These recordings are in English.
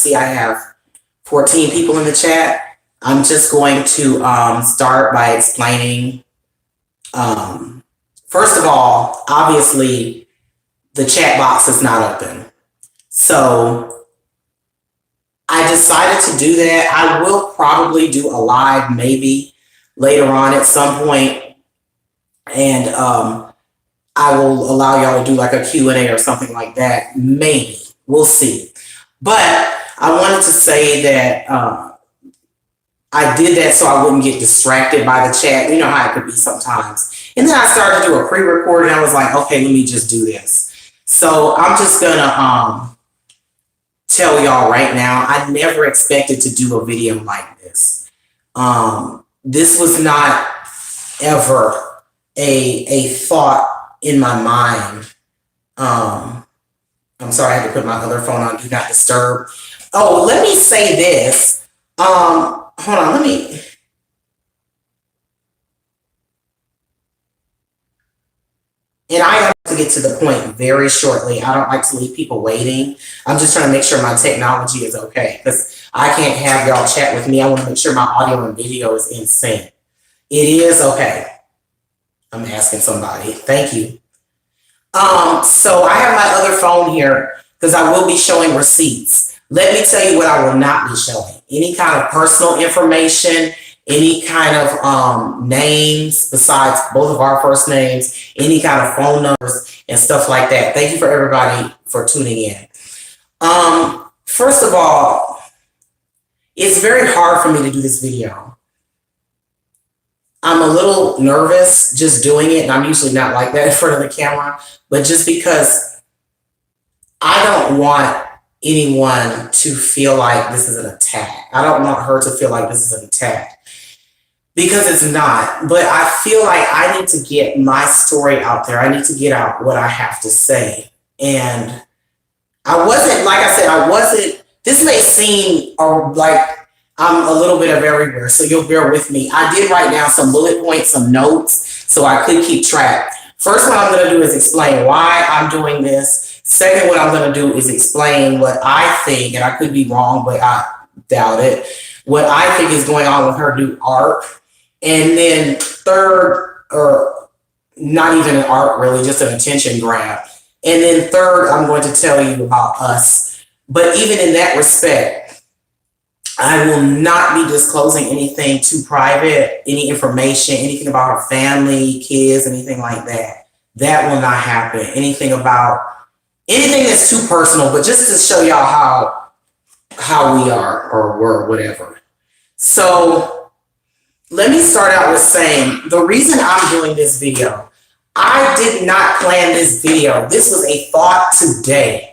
see I have 14 people in the chat. I'm just going to start by explaining. First of all, obviously, the chat box is not open. So I decided to do that. I will probably do a live maybe later on at some point, and I will allow y'all to do like a Q&A or something like that. Maybe. We'll see. But I wanted to say that I did that so I wouldn't get distracted by the chat. You know how it could be sometimes. And then I started to do a pre-record, and I was like, okay, let me just do this. So I'm just going to tell y'all right now, I never expected to do a video like this. This was not ever a thought in my mind. I'm sorry, I had to put my other phone on Do Not Disturb. Oh, let me say this. Hold on, let me. And I have to get to the point very shortly. I don't like to leave people waiting. I'm just trying to make sure my technology is okay, because I can't have y'all chat with me. I want to make sure my audio and video is in sync. It is okay. I'm asking somebody. Thank you. So I have my other phone here because I will be showing receipts. Let me tell you what I will not be showing. Any kind of personal information, any kind of names besides both of our first names, any kind of phone numbers and stuff like that. Thank you for everybody for tuning in. First of all, it's very hard for me to do this video. I'm a little nervous just doing it, and I'm usually not like that in front of the camera, but just because I don't want anyone to feel like this is an attack. I don't want her to feel like this is an attack, because it's not. But I feel like I need to get my story out there. I need to get out what I have to say. And I wasn't, like I said, this may seem like I'm a little bit of everywhere, so you'll bear with me. I did write down some bullet points, some notes, so I could keep track. First, what I'm going to do is explain why I'm doing this. Second, what I'm going to do is explain what I think, and I could be wrong, but I doubt it, what I think is going on with her new arc. And then third, or not even an arc really, just an attention grab. And then third, I'm going to tell you about us. But even in that respect, I will not be disclosing anything too private, any information, anything about her family, kids, anything like that. That will not happen. Anything that's too personal, but just to show y'all how we are or were, whatever. So let me start out with saying the reason I'm doing this video, I did not plan this video. This was a thought today.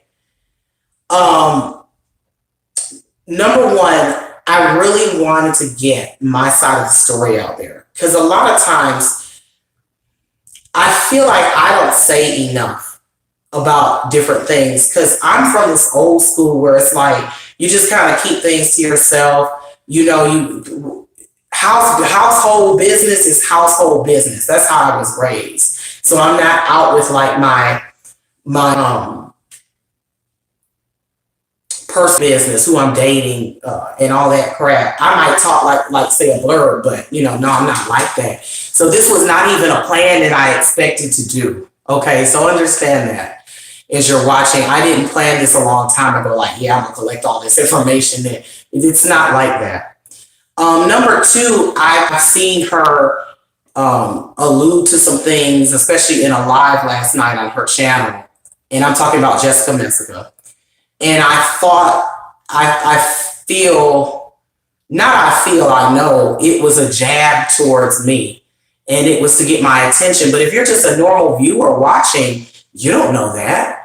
Number one, I really wanted to get my side of the story out there, because a lot of times I feel like I don't say enough about different things, because I'm from this old school where it's like you just kind of keep things to yourself. You know, household business is household business. That's how I was raised. So I'm not out with like my personal business, who I'm dating, and all that crap. I might talk like say a blurb, but no, I'm not like that. So this was not even a plan that I expected to do. Okay, so understand that as you're watching. I didn't plan this a long time ago, like, yeah, I'm gonna collect all this information. It's not like that. Number two, I've seen her allude to some things, especially in a live last night on her channel. And I'm talking about Messica. And I thought, I know it was a jab towards me, and it was to get my attention. But if you're just a normal viewer watching, you don't know that,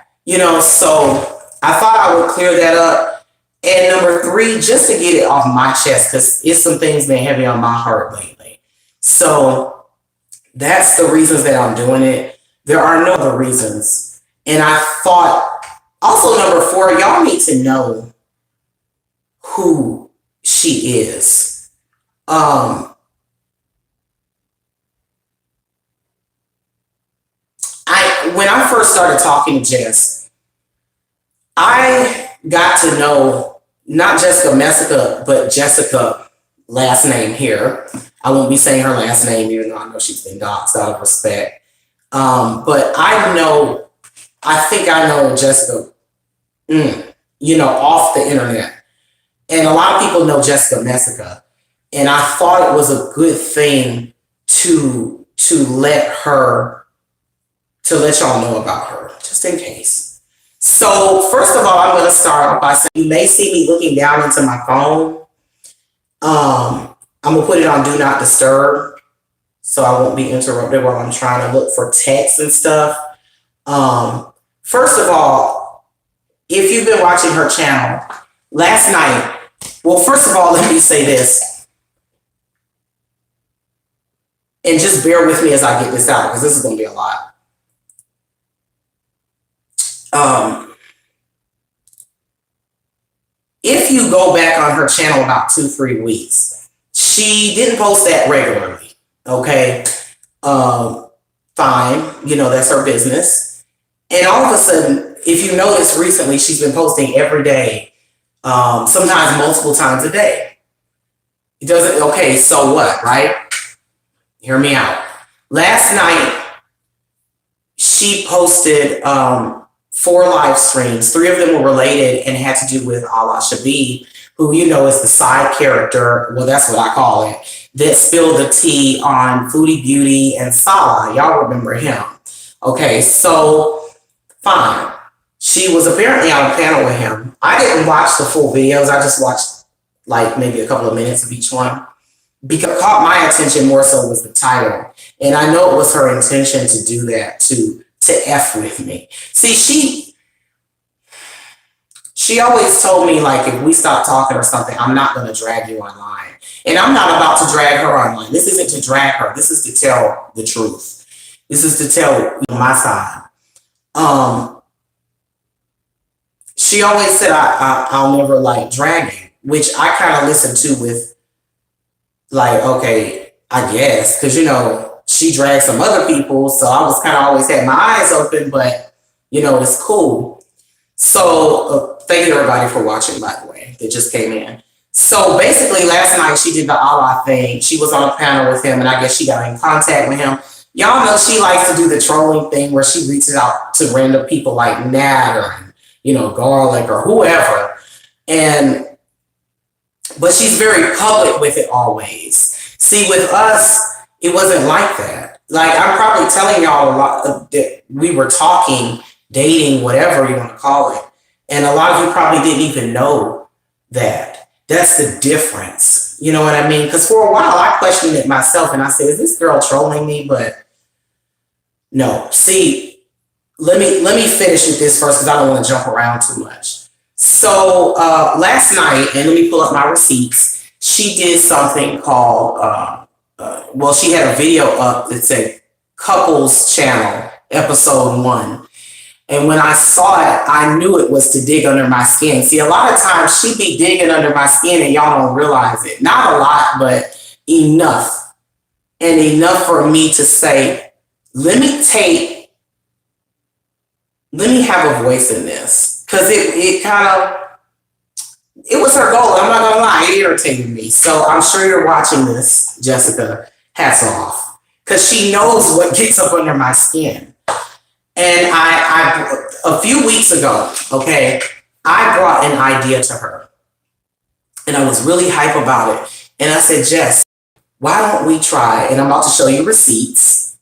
so I thought I would clear that up. And number three, just to get it off my chest, because it's some things been heavy on my heart lately. So that's the reasons that I'm doing it. There are no other reasons. And I thought, also, number four, y'all need to know who she is. When I first started talking to Jess, I got to know not Jessica Messica, but Jessica, last name here. I won't be saying her last name, even though I know she's been doxxed out of respect. But I think I know Jessica, off the internet. And a lot of people know Jessica Messica. And I thought it was a good thing to let y'all know about her, just in case. So first of all, I'm going to start off by saying you may see me looking down into my phone. I'm going to put it on Do Not Disturb so I won't be interrupted while I'm trying to look for text and stuff. First of all, if you've been watching her channel, last night, well, first of all, let me say this. And just bear with me as I get this out, because this is going to be a lot. If you go back on her channel about 2-3 weeks, she didn't post that regularly. Okay. Fine. That's her business. And all of a sudden, if you notice recently, she's been posting every day, sometimes multiple times a day. It doesn't, okay, so what, right? Hear me out. Last night, she posted 4 live streams. 3 of them were related and had to do with Alaa, who is the side character, well, that's what I call it, that spilled the tea on Foodie Beauty and Salah. Y'all remember him. Okay, so fine. She was apparently on a panel with him. I didn't watch the full videos. I just watched like maybe a couple of minutes of each one. Because caught my attention more so was the title. And I know it was her intention to do that, to F with me. See, she always told me, like, if we stop talking or something, I'm not going to drag you online. And I'm not about to drag her online. This isn't to drag her. This is to tell the truth. This is to tell my side. She always said I'll never like dragging, which I kind of listened to with like, okay, I guess, because she dragged some other people, so I was kind of always had my eyes open, but it's cool. So thank you everybody for watching, by the way, that just came in. So basically last night she did the Alaa thing. She was on a panel with him, and I guess she got in contact with him. Y'all know she likes to do the trolling thing where she reaches out to random people like Nat or Garlic or whoever, but she's very public with it always. See, with us, it wasn't like that. Like, I'm probably telling y'all a lot that we were talking, dating, whatever you want to call it. And a lot of you probably didn't even know that. That's the difference. You know what I mean? Because for a while, I questioned it myself, and I said, is this girl trolling me? But no. See, let me finish with this first, because I don't want to jump around too much. So last night, and let me pull up my receipts, she did something called, she had a video up that said Couples Channel, episode 1. And when I saw it, I knew it was to dig under my skin. See, a lot of times she be digging under my skin and y'all don't realize it. Not a lot, but enough. And enough for me to say, let me have a voice in this. Because it was her goal. I'm not going to lie. It irritated me. So I'm sure you're watching this, Jessica. Hats off. Because she knows what gets up under my skin. And I a few weeks ago, okay, I brought an idea to her. And I was really hype about it. And I said, Jess, why don't we try, and I'm about to show you receipts.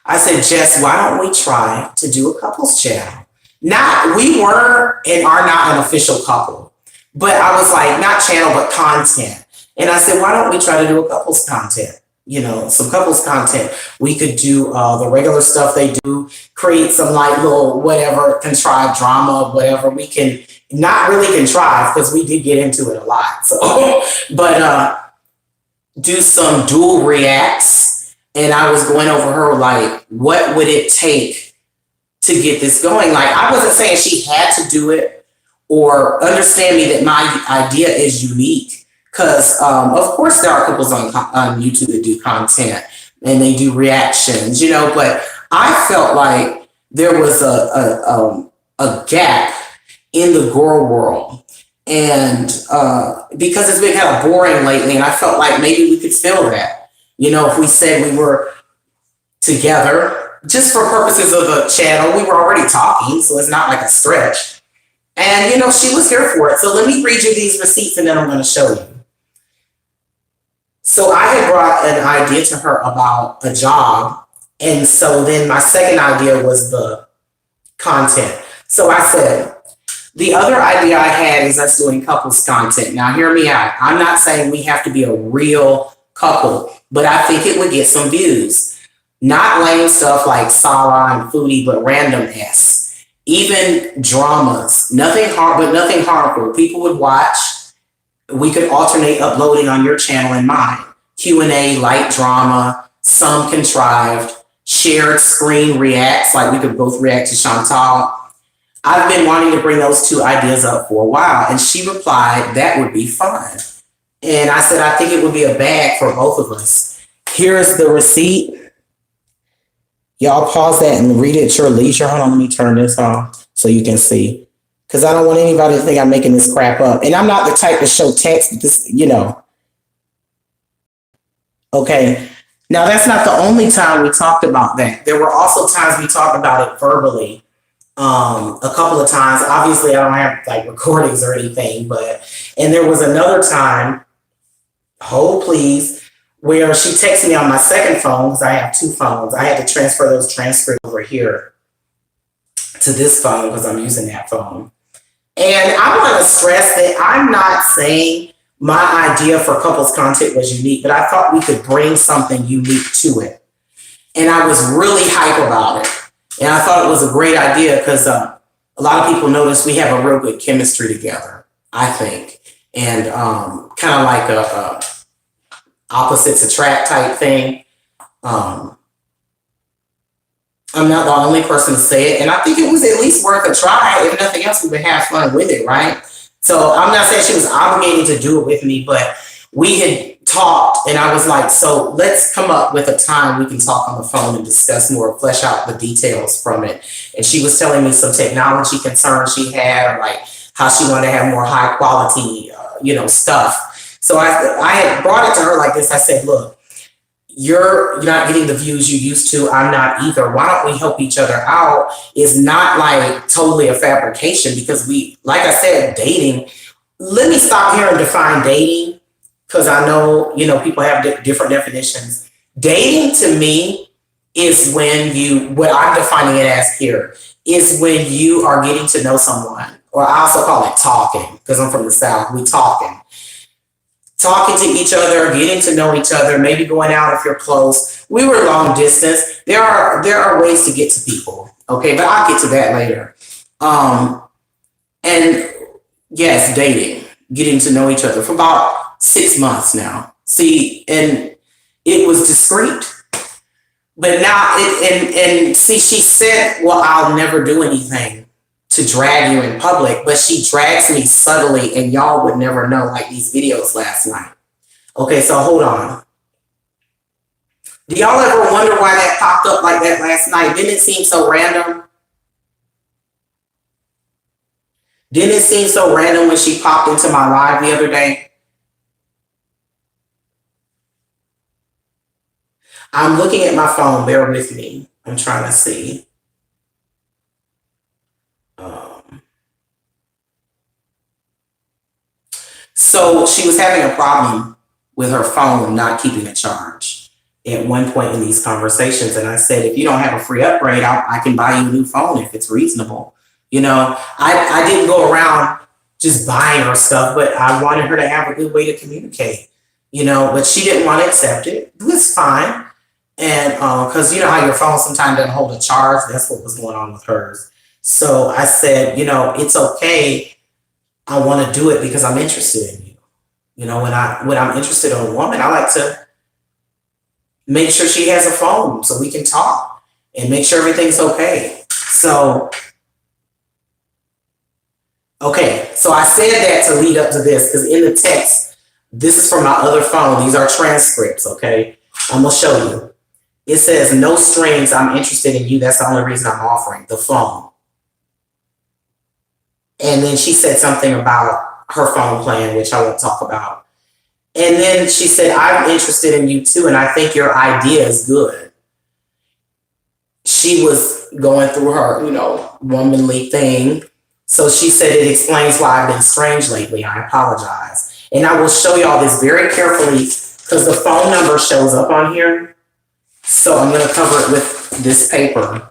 I said, Jess, why don't we try to do a couples channel? We were and are not an official couple, but I was like, not channel, but content. And I said, why don't we try to do a couples content? Some couples content. We could do the regular stuff they do, create some like little whatever, contrived drama, whatever. We can not really contrive because we did get into it a lot. So, but do some dual reacts. And I was going over her, like, what would it take to get this going? Like, I wasn't saying she had to do it, or understand me that my idea is unique. Because, of course, there are couples on YouTube that do content and they do reactions, but I felt like there was a gap in the girl world. And because it's been kind of boring lately, and I felt like maybe we could fill that. If we said we were together, just for purposes of the channel, we were already talking, so it's not like a stretch. And she was here for it. So let me read you these receipts and then I'm going to show you. So I had brought an idea to her about a job. And so then my second idea was the content. So I said, the other idea I had is us doing couples content. Now, hear me out. I'm not saying we have to be a real couple, but I think it would get some views. Not lame stuff like Alaa and Foodie, but random S. Even dramas. Nothing harmful. People would watch. We could alternate uploading on your channel and mine. Q&A, light drama, some contrived, shared screen reacts, like we could both react to Chantal. I've been wanting to bring those two ideas up for a while, and she replied, that would be fun. And I said, I think it would be a bag for both of us. Here's the receipt. Y'all pause that and read it at your leisure. Hold on, let me turn this off so you can see. Because I don't want anybody to think I'm making this crap up. And I'm not the type to show text, but this, Okay. Now, that's not the only time we talked about that. There were also times we talked about it verbally. A couple of times. Obviously, I don't have like recordings or anything, and there was another time, hold please, where she texted me on my second phone, because I have two phones. I had to transfer those transcripts over here to this phone because I'm using that phone. And I want to stress that I'm not saying my idea for couples content was unique, but I thought we could bring something unique to it. And I was really hype about it. And I thought it was a great idea because a lot of people notice we have a real good chemistry together, I think. And kind of like a opposites attract type thing. I'm not the only person to say it. And I think it was at least worth a try. If nothing else, we would have fun with it, right? So I'm not saying she was obligated to do it with me, but we had talked and I was like, so let's come up with a time we can talk on the phone and discuss more, flesh out the details from it. And she was telling me some technology concerns she had, or like how she wanted to have more high quality, stuff. So I had brought it to her like this. I said, look, you're not getting the views you used to. I'm not either. Why don't we help each other out? It's not like totally a fabrication because like I said, dating. Let me stop here and define dating because I know, people have different definitions. Dating to me is when what I'm defining it as here is when you are getting to know someone, or I also call it talking because I'm from the South. We talking to each other, getting to know each other, maybe going out if you're close. We were long distance. There are ways to get to people. Okay, but I'll get to that later. And yes, dating, getting to know each other for about 6 months now. See, and it was discreet. But now she said, well, I'll never do anything to drag you in public, but she drags me subtly and y'all would never know, like these videos last night. Okay, so hold on. Do y'all ever wonder why that popped up like that last night? Didn't it seem so random? Didn't it seem so random when she popped into my live the other day? I'm looking at my phone, bear with me. I'm trying to see. So she was having a problem with her phone not keeping a charge at one point in these conversations. And I said, if you don't have a free upgrade, I can buy you a new phone if it's reasonable. I didn't go around just buying her stuff, but I wanted her to have a good way to communicate, but she didn't want to accept it. It was fine. And because you know how your phone sometimes doesn't hold a charge, that's what was going on with hers. So I said, it's okay. I want to do it because I'm interested in you. When I'm interested in a woman, I like to make sure she has a phone so we can talk and make sure everything's okay. So I said that to lead up to this because in the text, this is from my other phone. These are transcripts, okay? I'm going to show you. It says, no strings, I'm interested in you. That's the only reason I'm offering the phone. And then she said something about her phone plan, which I won't talk about. And then she said, I'm interested in you too, and I think your idea is good. She was going through her, womanly thing. So she said, it explains why I've been strange lately. I apologize. And I will show y'all this very carefully because the phone number shows up on here. So I'm going to cover it with this paper.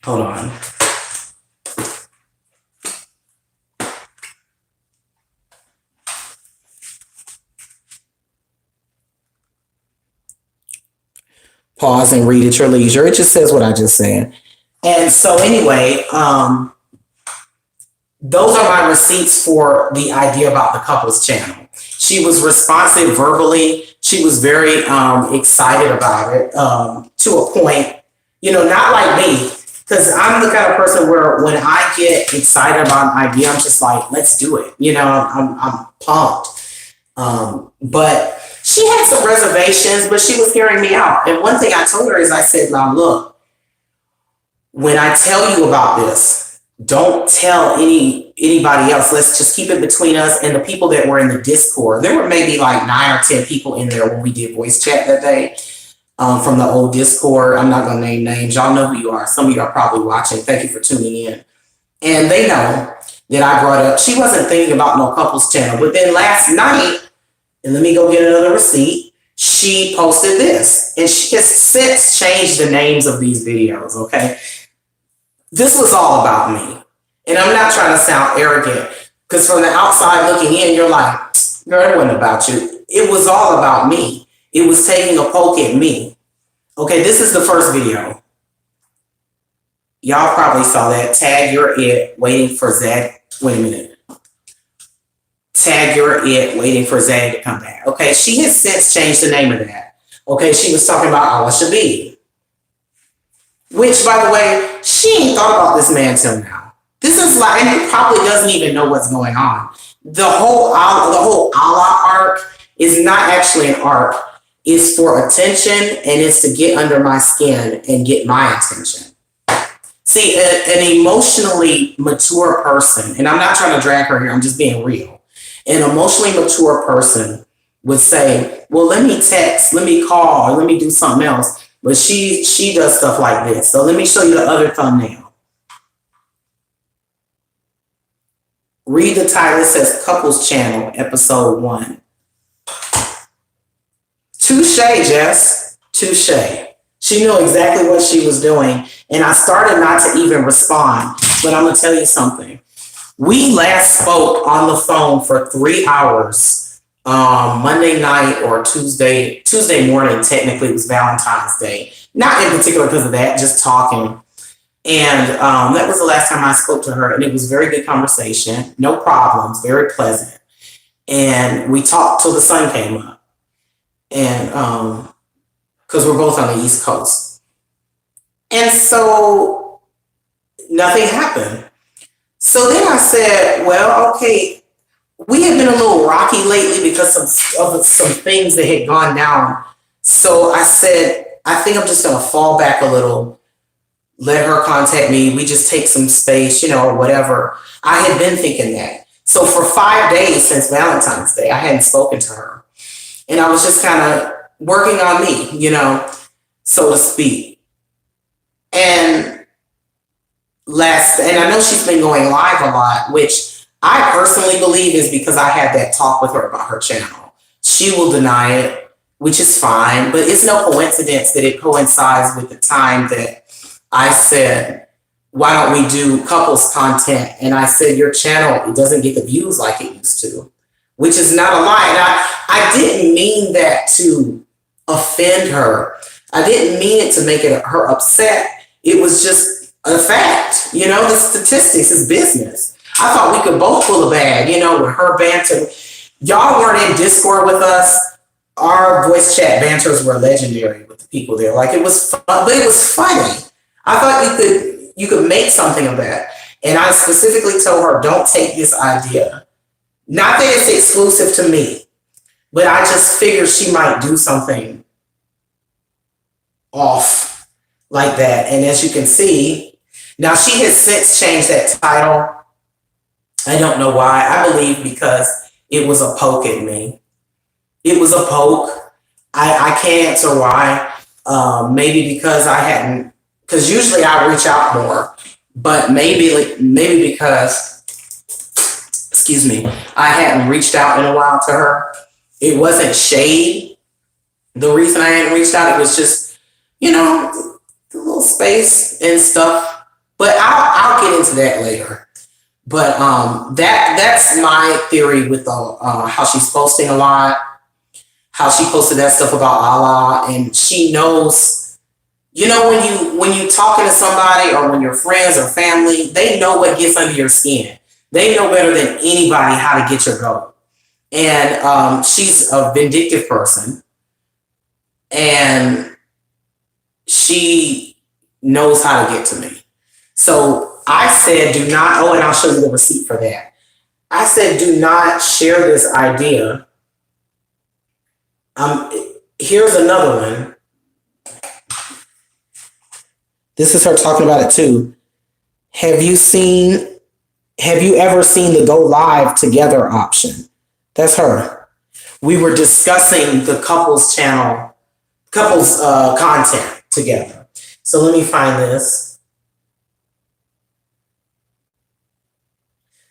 Hold on. Pause and read at your leisure. It just says what I just said. And so anyway, those are my receipts for the idea about the couples channel. She was responsive verbally. She was very excited about it to a point, not like me, because I'm the kind of person where when I get excited about an idea, I'm just like, let's do it. I'm pumped. But she had some reservations, but she was hearing me out. And one thing I told her is I said, now look, when I tell you about this, don't tell anybody else. Let's just keep it between us and the people that were in the Discord. There were maybe like 9 or 10 people in there when we did voice chat that day from the old Discord. I'm not going to name names. Y'all know who you are. Some of you are probably watching. Thank you for tuning in. And they know that I brought up, she wasn't thinking about no couples channel. But then last night, and let me go get another receipt, she posted this. And she has since changed the names of these videos, okay? This was all about me. And I'm not trying to sound arrogant, because from the outside looking in, you're like, girl, it wasn't about you. It was all about me. It was taking a poke at me. Okay, this is the first video. Y'all probably saw that. Tag your it, waiting for Zed. Wait a minute. Tag your it, waiting for Zed to come back. Okay, she has since changed the name of that. Okay, she was talking about Alaa Shabib. Which, by the way, she ain't thought about this man till now. This is like, and he probably doesn't even know what's going on. The whole Alaa arc is not actually an arc. It's for attention, and it's to get under my skin and get my attention. See, an emotionally mature person, and I'm not trying to drag her here, I'm just being real. An emotionally mature person would say, well, let me text, let me call, let me do something else. But she does stuff like this. So let me show you the other thumbnail. Read the title. It says Couples Channel, Episode 1. Touche, Jess. Touche. She knew exactly what she was doing. And I started not to even respond. But I'm going to tell you something. We last spoke on the phone for 3 hours. Monday night or Tuesday morning, technically it was Valentine's Day. Not in particular because of that, just talking. And that was the last time I spoke to her, and it was a very good conversation. No problems, very pleasant. And we talked till the sun came up. And because we're both on the East Coast. And so nothing happened. So then I said, well, okay, we had been a little rocky lately because of some things that had gone down. So I said, I think I'm just going to fall back a little, let her contact me. We just take some space, or whatever. I had been thinking that. So for 5 days since Valentine's Day, I hadn't spoken to her. And I was just kind of working on me, so to speak. And I know she's been going live a lot, which I personally believe is because I had that talk with her about her channel. She will deny it, which is fine, but it's no coincidence that it coincides with the time that I said, why don't we do couples content? And I said, your channel, it doesn't get the views like it used to, which is not a lie. And I didn't mean that to offend her. I didn't mean it to make her upset. It was just a fact. The statistics is business. I thought we could both pull a bag, with her banter. Y'all weren't in Discord with us. Our voice chat banters were legendary with the people there. Like, it was fun, but it was funny. I thought you could make something of that. And I specifically told her, don't take this idea. Not that it's exclusive to me, but I just figured she might do something off like that. And as you can see, now she has since changed that title. I don't know why. I believe because it was a poke at me. It was a poke. I can't answer why. Maybe because I hadn't, because usually I reach out more, but maybe because, excuse me, I hadn't reached out in a while to her. It wasn't shade. The reason I hadn't reached out, it was just, the little space and stuff. But I'll get into that later. But that's my theory with how she's posting a lot, how she posted that stuff about Alaa, and she knows, when you talking to somebody or when you're friends or family, they know what gets under your skin. They know better than anybody how to get your goat. And she's a vindictive person, and she knows how to get to me. So I said, do not, and I'll show you the receipt for that. I said, do not share this idea. Here's another one. This is her talking about it too. Have you ever seen the go live together option? That's her. We were discussing the couples content together. So let me find this.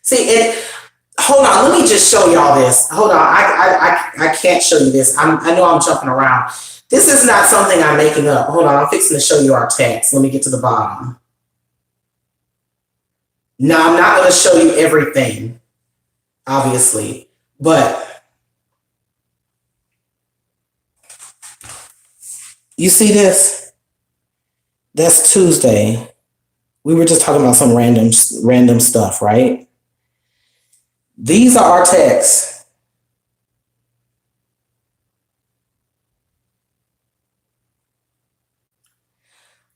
See, and hold on, let me just show y'all this. Hold on, I can't show you this. I know I'm jumping around. This is not something I'm making up. Hold on, I'm fixing to show you our text. Let me get to the bottom. Now, I'm not going to show you everything, obviously, but you see this? That's Tuesday. We were just talking about some random stuff, right? These are our texts.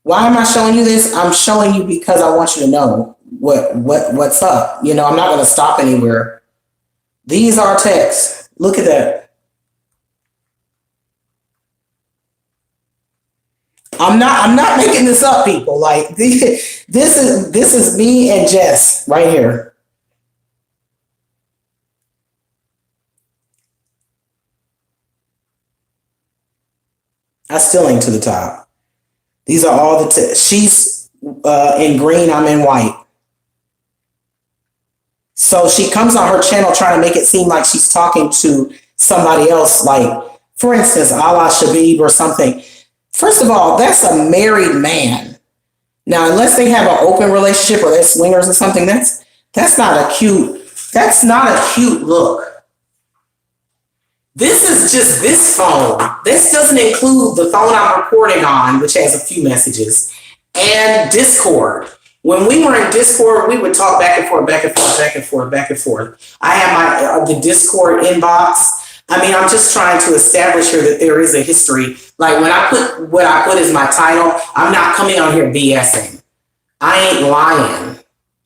Why am I showing you this? I'm showing you because I want you to know what's up. I'm not going to stop anywhere. These are texts. Look at that. I'm not making this up, people. Like this is me and Jess right here. I still ain't to the top. These are all the she's in green, I'm in white. So she comes on her channel trying to make it seem like she's talking to somebody else, like, for instance, Alaa Shabib or something. First of all, that's a married man. Now, unless they have an open relationship or they're swingers or something, that's not a cute look. This is just this phone. This doesn't include the phone I'm recording on, which has a few messages, and Discord. When we were in Discord, we would talk back and forth, back and forth, back and forth, back and forth. I have the Discord inbox. I mean, I'm just trying to establish here that there is a history. Like when I put what I put as my title, I'm not coming on here BSing. I ain't lying.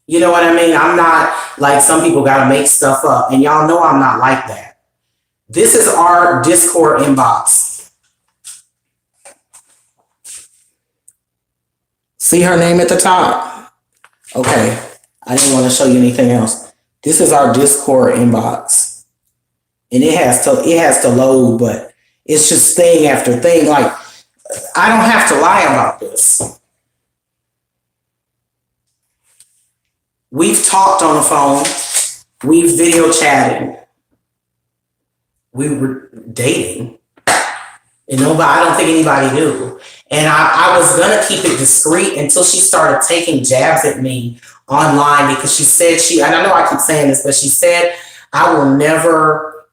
You know what I mean? I'm not like some people got to make stuff up, and y'all know I'm not like that. This is our Discord inbox. See her name at the top? Okay, I didn't want to show you anything else. This is our Discord inbox. And it has to load, but it's just thing after thing. Like, I don't have to lie about this. We've talked on the phone. We've video chatted. We were dating. And I don't think anybody knew. And I was going to keep it discreet until she started taking jabs at me online, because she said and I know I keep saying this, but she said, I will never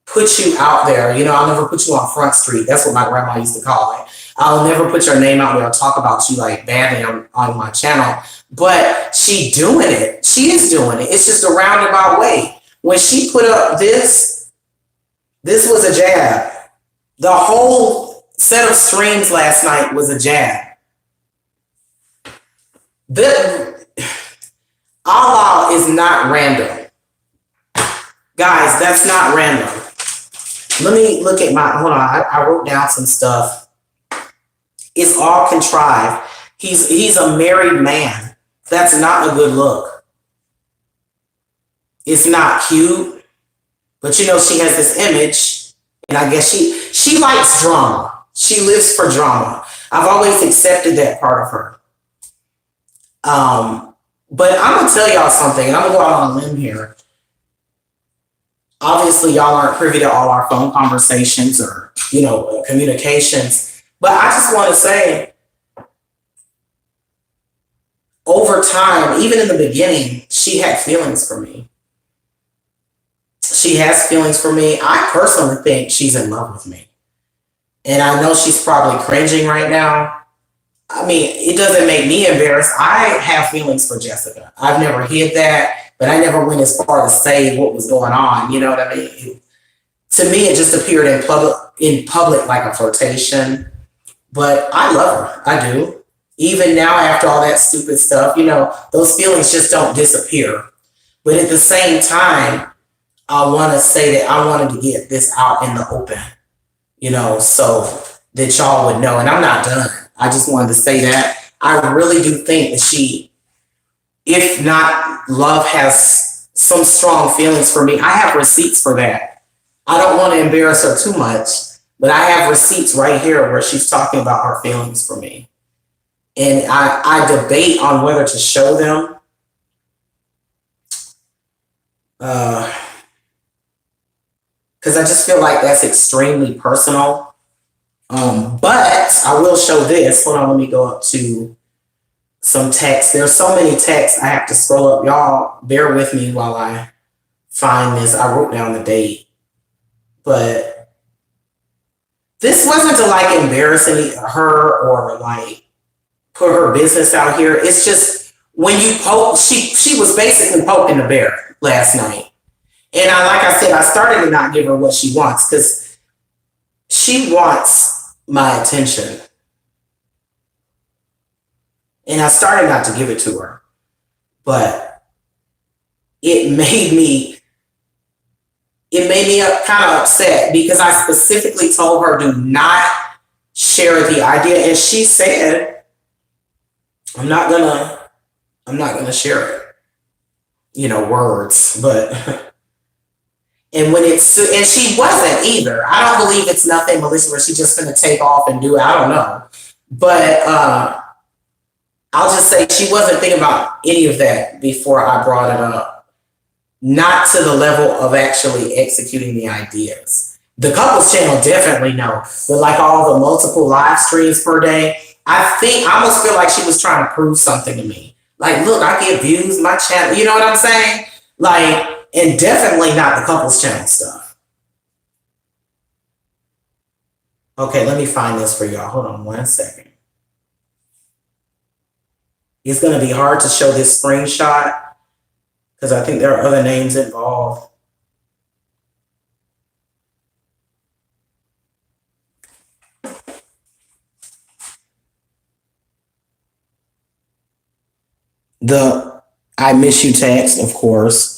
put you out there. I'll never put you on Front Street. That's what my grandma used to call it. I'll never put your name out there or talk about you like badly on my channel. But she doing it. She is doing it. It's just a roundabout way. When she put up this was a jab. The whole set of streams last night was a jab. Alaa is not random. Guys, that's not random. Let me look at hold on, I wrote down some stuff. It's all contrived. He's a married man. That's not a good look. It's not cute, but you know, she has this image, and I guess she likes drama. She lives for drama. I've always accepted that part of her. But I'm gonna tell y'all something, and I'm gonna go out on a limb here. Obviously, y'all aren't privy to all our phone conversations or communications, but I just want to say, over time, even in the beginning, she had feelings for me. She has feelings for me. I personally think she's in love with me. And I know she's probably cringing right now. I mean, it doesn't make me embarrassed. I have feelings for Jessica. I've never hid that, but I never went as far to say what was going on. You know what I mean? To me, it just appeared in public like a flirtation. But I love her. I do. Even now, after all that stupid stuff, those feelings just don't disappear. But at the same time, I want to say that I wanted to get this out in the open, so that y'all would know. And I'm not done. I just wanted to say that. I really do think that she, if not love, has some strong feelings for me. I have receipts for that. I don't want to embarrass her too much, but I have receipts right here where she's talking about her feelings for me. And I debate on whether to show them. Because I just feel like that's extremely personal. But I will show this. Hold on, let me go up to some text. There's so many texts I have to scroll up. Y'all bear with me while I find this. I wrote down the date. But this wasn't to like embarrass her or like put her business out here. It's just when you poke, she was basically poking the bear last night. And like I said, I started to not give her what she wants because she wants my attention. And I started not to give it to her. But it made me kind of upset because I specifically told her do not share the idea. And she said, I'm not gonna share it. Words, but and she wasn't either. I don't believe it's nothing malicious where she's just gonna take off and do it. I don't know. But I'll just say she wasn't thinking about any of that before I brought it up. Not to the level of actually executing the ideas. The couples channel definitely know, but like all the multiple live streams per day, I almost feel like she was trying to prove something to me. Like, look, I get views, my channel, you know what I'm saying? Like, and definitely not the couples channel stuff. Okay, let me find this for y'all. Hold on 1 second. It's gonna be hard to show this screenshot because I think there are other names involved. The I miss you text, of course.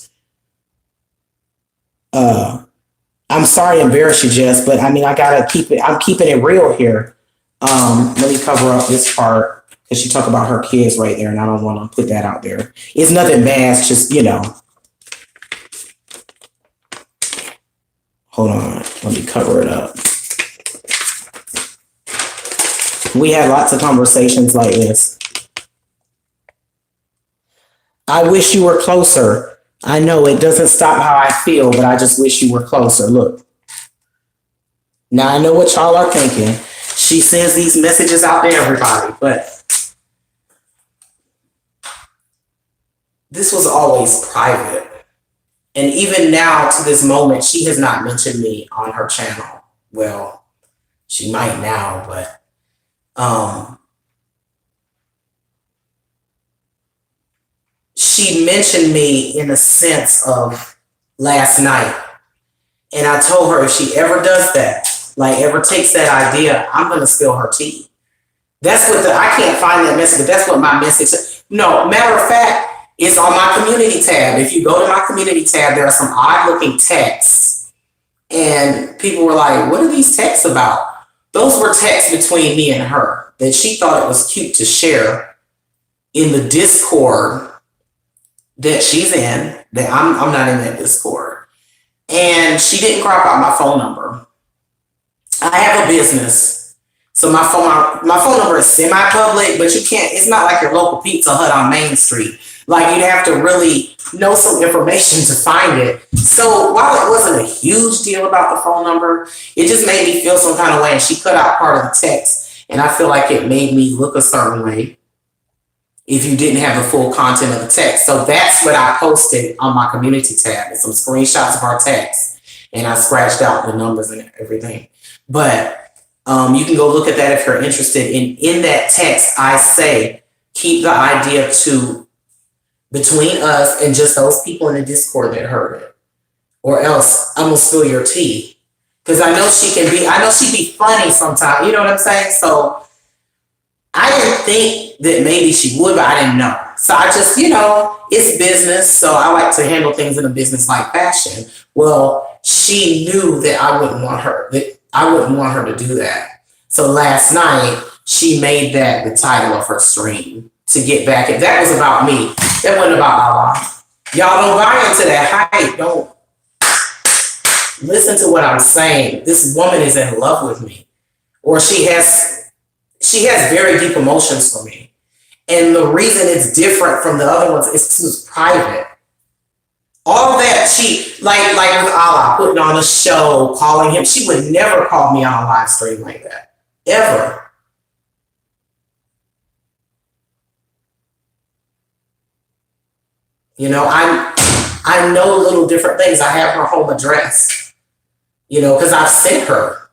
I'm sorry to embarrass you, Jess, but I mean, I gotta I'm keeping it real here. Let me cover up this part because she talked about her kids right there, and I don't want to put that out there. It's nothing bad. It's just, hold on. Let me cover it up. We had lots of conversations like this. I wish you were closer. I know it doesn't stop how I feel, but I just wish you were closer. Look. Now I know what y'all are thinking. She sends these messages out to everybody, but this was always private. And even now to this moment, she has not mentioned me on her channel. Well, she might now, but she mentioned me in the sense of last night. And I told her if she ever does that, like ever takes that idea, I'm going to spill her tea. That's what I can't find that message, but that's what my message. No, matter of fact, it's on my community tab. If you go to my community tab, there are some odd looking texts. And people were like, what are these texts about? Those were texts between me and her that she thought it was cute to share in the Discord that she's in, that I'm not in that Discord. And she didn't crop out my phone number. I have a business. So my phone number is semi-public, but you can't, it's not like your local Pizza Hut on Main Street. Like you'd have to really know some information to find it. So while it wasn't a huge deal about the phone number, it just made me feel some kind of way. And she cut out part of the text, and I feel like it made me look a certain way if you didn't have the full content of the text. So that's what I posted on my community tab. It's some screenshots of our text, and I scratched out the numbers and everything. But you can go look at that if you're interested. In that text, I say, keep the idea to between us and just those people in the Discord that heard it. Or else I'm gonna spill your tea. Because I know she'd be funny sometimes, you know what I'm saying? So I didn't think that maybe she would, but I didn't know. So I just, it's business, so I like to handle things in a business-like fashion. Well, she knew that I wouldn't want her to do that. So last night, she made that the title of her stream to get back. If that was about me, that wasn't about Alaa. Y'all don't buy into that hype. Don't listen to what I'm saying. This woman is in love with me, or she has very deep emotions for me. And the reason it's different from the other ones is because it's private. All that she, like with Alaa, putting on a show, calling him, she would never call me on a live stream like that. Ever. I know little different things. I have her home address, because I sent her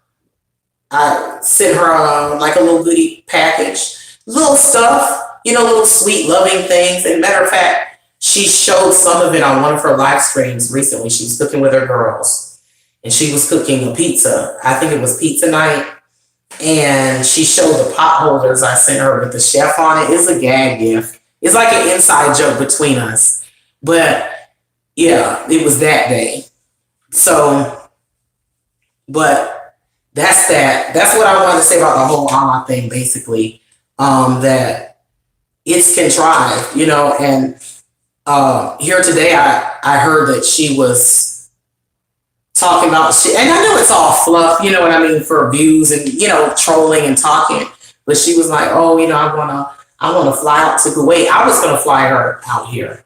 like a little goodie package, little stuff, little sweet, loving things. And matter of fact, she showed some of it on one of her live streams recently. She was cooking with her girls, and she was cooking a pizza. I think it was pizza night. And she showed the pot holders I sent her with the chef on it. It's a gag gift. It's like an inside joke between us. But yeah, it was that day. So, but that's that. That's what I wanted to say about the whole Alaa thing, basically. That it's contrived, and here today I heard that she was talking about shit, and I know it's all fluff, you know what I mean, for views and trolling and talking. But she was like, oh, I wanna fly out to Kuwait. I was gonna fly her out here.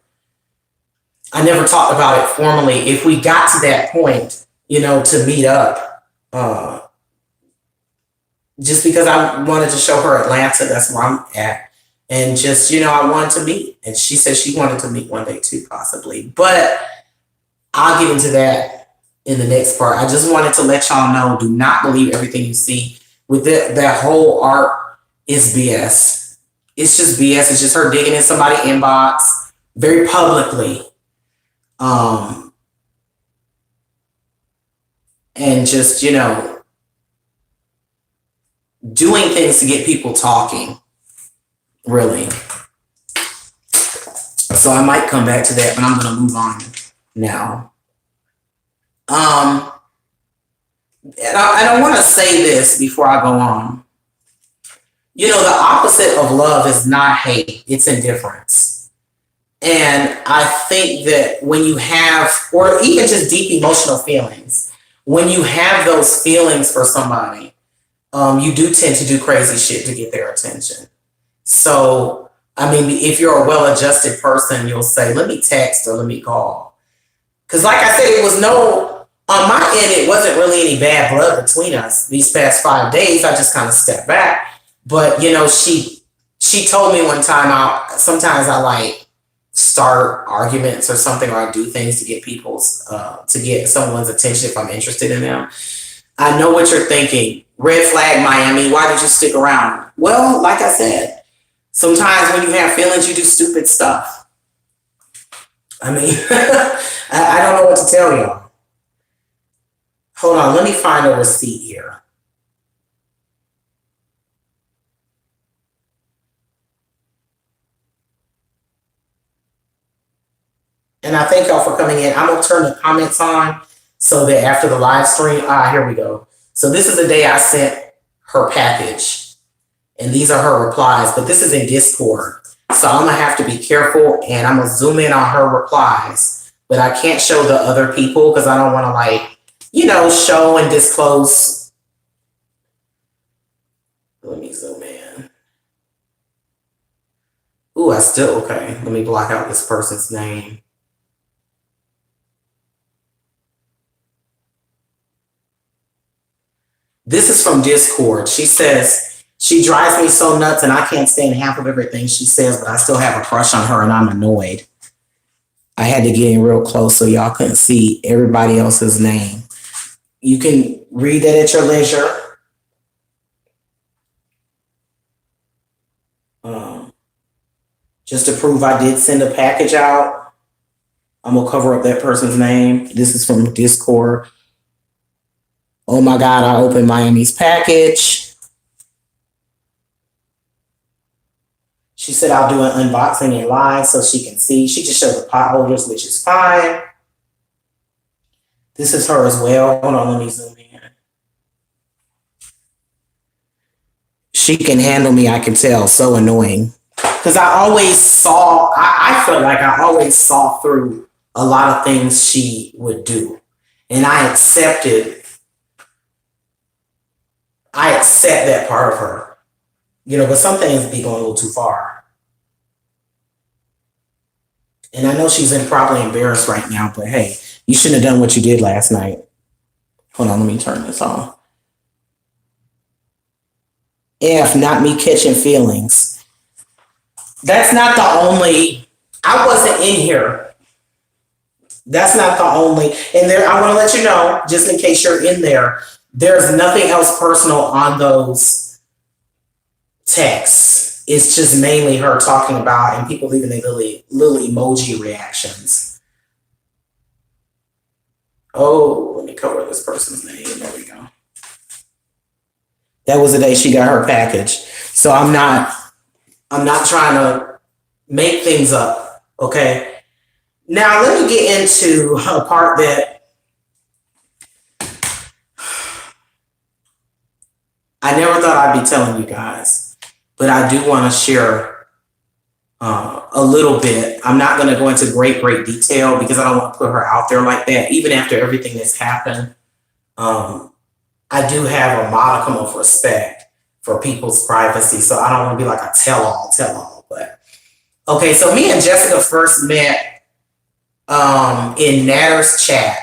I never talked about it formally. If we got to that point, to meet up, just because I wanted to show her Atlanta, that's where I'm at. And just, I wanted to meet. And she said she wanted to meet one day too, possibly. But I'll get into that in the next part. I just wanted to let y'all know, do not believe everything you see. With that whole art is BS. It's just BS. It's just her digging in somebody's inbox very publicly. And just, doing things to get people talking, really. So I might come back to that, but I'm going to move on now. And I want to say this before I go on. The opposite of love is not hate, it's indifference. And I think that when you have, or even just deep emotional feelings, when you have those feelings for somebody, you do tend to do crazy shit to get their attention. So, if you're a well-adjusted person, you'll say, let me text or let me call. Because like I said, on my end, it wasn't really any bad blood between us these past 5 days. I just kind of stepped back. But, she told me one time, sometimes I start arguments or something, or I do things to get to get someone's attention if I'm interested in them. I know what you're thinking. Red flag, Miami. Why did you stick around? Well, like I said, sometimes when you have feelings, you do stupid stuff. I don't know what to tell y'all. Hold on, let me find a receipt here. And I thank y'all for coming in. I'm going to turn the comments on so that after the live stream, here we go. So this is the day I sent her package. And these are her replies, but this is in Discord. So I'm gonna have to be careful, and I'm gonna zoom in on her replies, but I can't show the other people because I don't want to show and disclose. Let me zoom in. Ooh, okay. Let me block out this person's name. This is from Discord. She says, she drives me so nuts and I can't stand half of everything she says, but I still have a crush on her and I'm annoyed. I had to get in real close so y'all couldn't see everybody else's name. You can read that at your leisure. Just to prove I did send a package out, I'm going to cover up that person's name. This is from Discord. Oh my God, I opened Miami's package. She said I'll do an unboxing in live so she can see. She just showed the pot holders, which is fine. This is her as well. Hold on, let me zoom in. She can handle me, I can tell. So annoying. Because I felt like I always saw through a lot of things she would do. And I accept that part of her. But some things be going a little too far. And I know she's probably embarrassed right now, but hey, you shouldn't have done what you did last night. Hold on, let me turn this on. F, not me catching feelings. That's not the only, I wasn't in here. That's not the only, and there, I want to let you know, just in case you're in there, there's nothing else personal on those texts. It's just mainly her talking about and people leaving their little emoji reactions. Oh, let me cover this person's name. There we go. That was the day she got her package. So I'm not trying to make things up, okay? Now let me get into a part that I never thought I'd be telling you guys, but I do want to share a little bit. I'm not going to go into great detail because I don't want to put her out there like that. Even after everything that's happened, I do have a modicum of respect for people's privacy, so I don't want to be like a tell-all. But okay, so me and Jessica first met in Natter's chat.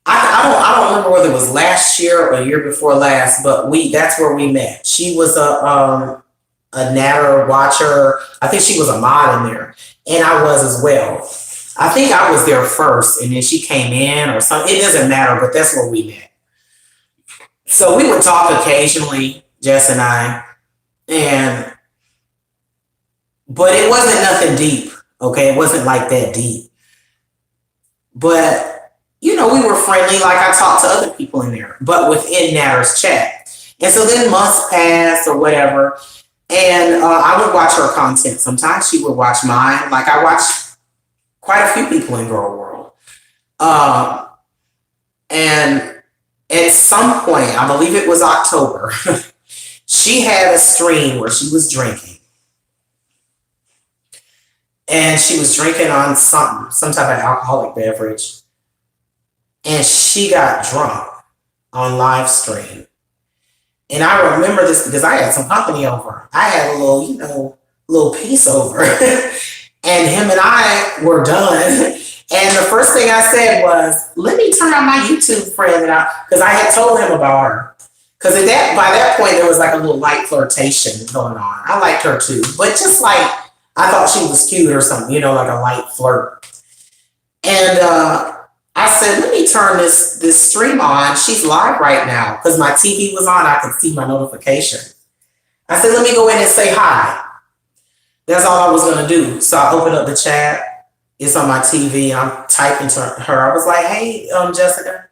I don't remember whether it was last year or the year before last, but that's where we met. She was a Natter watcher. I think she was a mod in there, and I was as well. I think I was there first, and then she came in or something. It doesn't matter, but that's where we met. So we would talk occasionally, Jess and I, but it wasn't nothing deep, okay? It wasn't like that deep. But, we were friendly, like I talked to other people in there, but within Natter's chat. And so then months passed or whatever, and I would watch her content. Sometimes she would watch mine. Like I watched quite a few people in Girl World. And at some point, I believe it was October, she had a stream where she was drinking. And she was drinking on some type of alcoholic beverage. And she got drunk on live stream. And I remember this because I had some company over. I had a little piece over. And him and I were done. And the first thing I said was, let me turn on my YouTube friend out, because I had told him about her. Because by that point, there was like a little light flirtation going on. I liked her too. But just like, I thought she was cute or something, like a light flirt. And I said, let me turn this stream on. She's live right now. Because my TV was on, I could see my notification. I said, let me go in and say hi. That's all I was going to do. So I opened up the chat. It's on my TV. And I'm typing to her. I was like, hey, Jessica.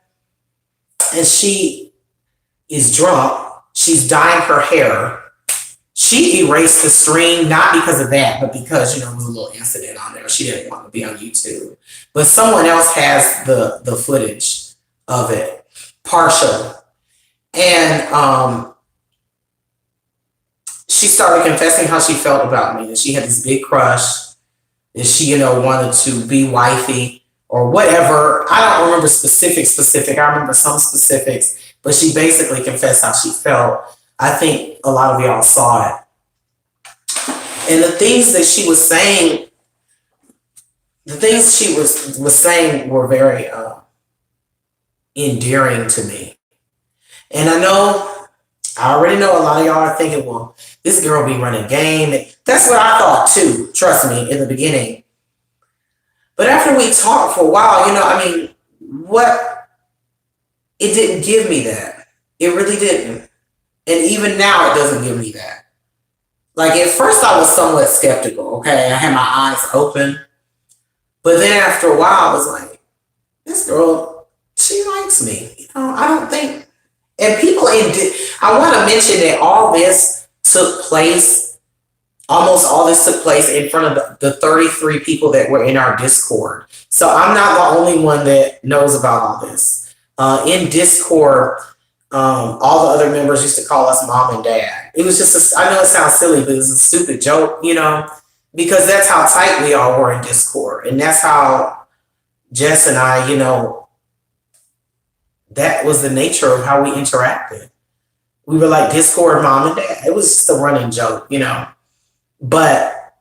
And she is drunk. She's dyeing her hair. She erased the stream, not because of that, but because, there was a little incident on there. She didn't want to be on YouTube. But someone else has the footage of it, partial. And she started confessing how she felt about me, that she had this big crush, that she, wanted to be wifey or whatever. I don't remember specific. I remember some specifics, but she basically confessed how she felt. I think a lot of y'all saw it. And the things that she was saying, was saying were very endearing to me. And I already know a lot of y'all are thinking, well, this girl be running game. And that's what I thought too, trust me, in the beginning. But after we talked for a while, it didn't give me that. It really didn't. And even now, it doesn't give me that. Like, at first, I was somewhat skeptical, okay? I had my eyes open. But then after a while, I was like, this girl, she likes me. I don't think. And I want to mention that almost all this took place in front of the 33 people that were in our Discord. So I'm not the only one that knows about all this. In Discord, all the other members used to call us mom and dad. It was just, I know it sounds silly, but it's a stupid joke, because that's how tight we all were in Discord. And that's how Jess and I, that was the nature of how we interacted. We were like Discord mom and dad. It was just a running joke, But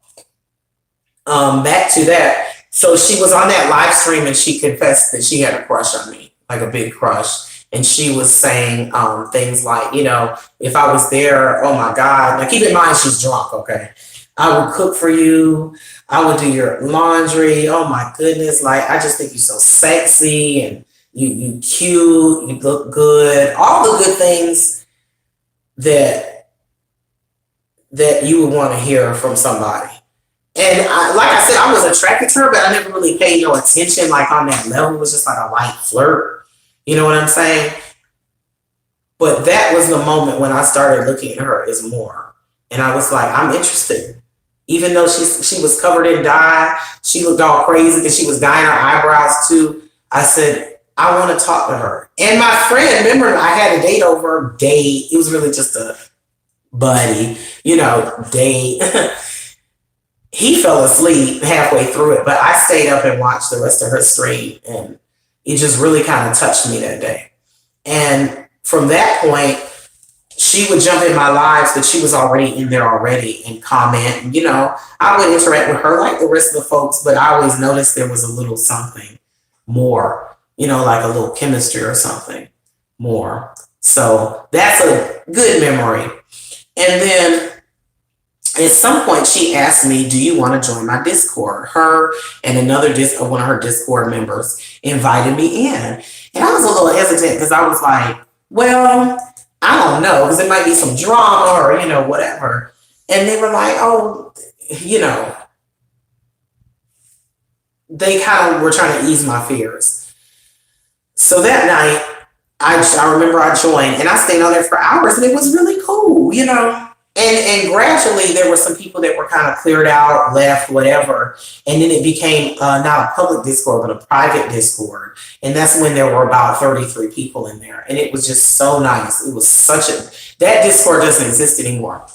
back to that. So she was on that live stream and she confessed that she had a crush on me, like a big crush. And she was saying things like, if I was there, oh my God. Now keep in mind she's drunk, okay? I would cook for you. I would do your laundry. Oh my goodness. Like, I just think you're so sexy and you cute, you look good. All the good things that you would want to hear from somebody. And like I said, I was attracted to her, but I never really paid no attention like on that level. It was just like a light flirt. You know what I'm saying? But that was the moment when I started looking at her as more. And I was like, I'm interested. Even though she was covered in dye, she looked all crazy because she was dyeing her eyebrows too. I said, I want to talk to her. And my friend, remember, I had a date over. It was really just a buddy, date. He fell asleep halfway through it, but I stayed up and watched the rest of her stream, and it just really kind of touched me that day. And from that point, she would jump in my lives, but she was already in there already and comment. And, I would interact with her like the rest of the folks, but I always noticed there was a little something more, like a little chemistry or something more. So that's a good memory. And then at some point she asked me, do you want to join my Discord? Her and one of her Discord members invited me in. And I was a little hesitant because I was like, well, I don't know, because it might be some drama or, whatever. And they were like, oh, they kind of were trying to ease my fears. So that night, I remember I joined and I stayed on there for hours and it was really cool, And gradually there were some people that were kind of cleared out, left, whatever. And then it became not a public Discord, but a private Discord. And that's when there were about 33 people in there. And it was just so nice. It was that Discord doesn't exist anymore,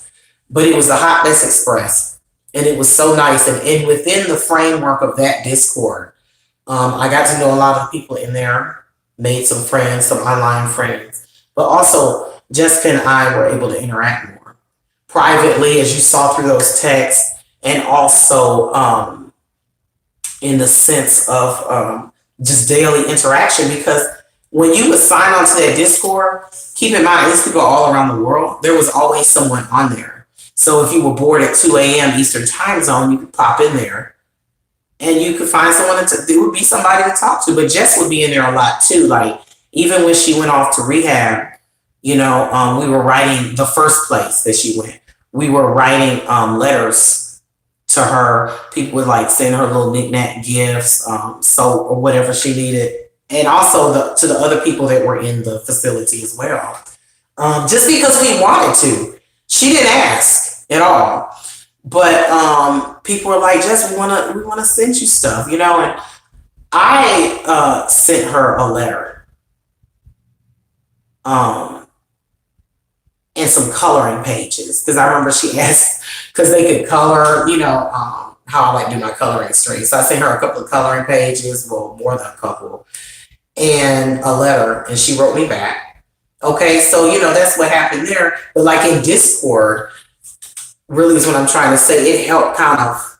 but it was the Hot Mess Express. And it was so nice. And within the framework of that Discord, I got to know a lot of people in there, made some friends, some online friends, but also Jessica and I were able to interact more privately, as you saw through those texts, and also in the sense of just daily interaction. Because when you would sign on to that Discord, keep in mind, these people all around the world, there was always someone on there. So if you were bored at 2 a.m. Eastern time zone, you could pop in there and you could find someone there would be somebody to talk to. But Jess would be in there a lot too. Like, even when she went off to rehab, we were writing the first place that she went. We were writing letters to her. People would like send her little knick-knack gifts, soap or whatever she needed. And also to the other people that were in the facility as well. Just because we wanted to. She didn't ask at all. But people were like, Jess, we wanna send you stuff, and I sent her a letter. and some coloring pages. Because I remember she asked, because they could color, how I like to do my coloring straight. So I sent her a couple of coloring pages, well, more than a couple, and a letter, and she wrote me back. Okay, so that's what happened there. But like in Discord, really is what I'm trying to say. It helped kind of.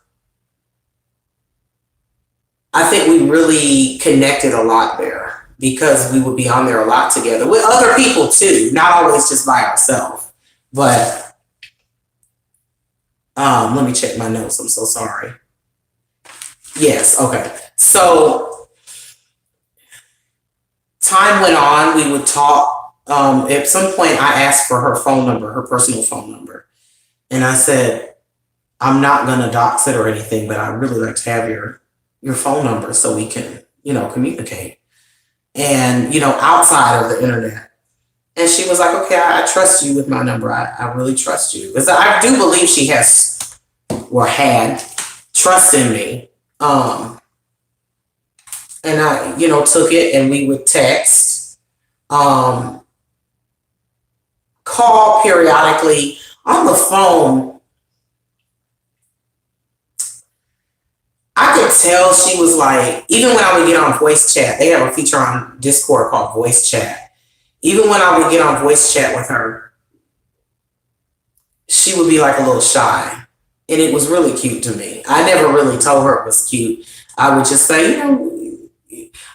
I think we really connected a lot there because we would be on there a lot together with other people too, not always just by ourselves. But let me check my notes. I'm so sorry. Yes, okay. So time went on. We would talk. At some point, I asked for her phone number, her personal phone number, and I said, "I'm not gonna dox it or anything, but I'd really like to have your phone number so we can, communicate." And, outside of the internet. And she was like, okay, I trust you with my number. I really trust you. Because I do believe she has or had trust in me. And I, took it and we would text, call periodically on the phone. I could tell she was like, even when I would get on voice chat, they have a feature on Discord called voice chat. Even when I would get on voice chat with her, she would be like a little shy. And it was really cute to me. I never really told her it was cute. I would just say, and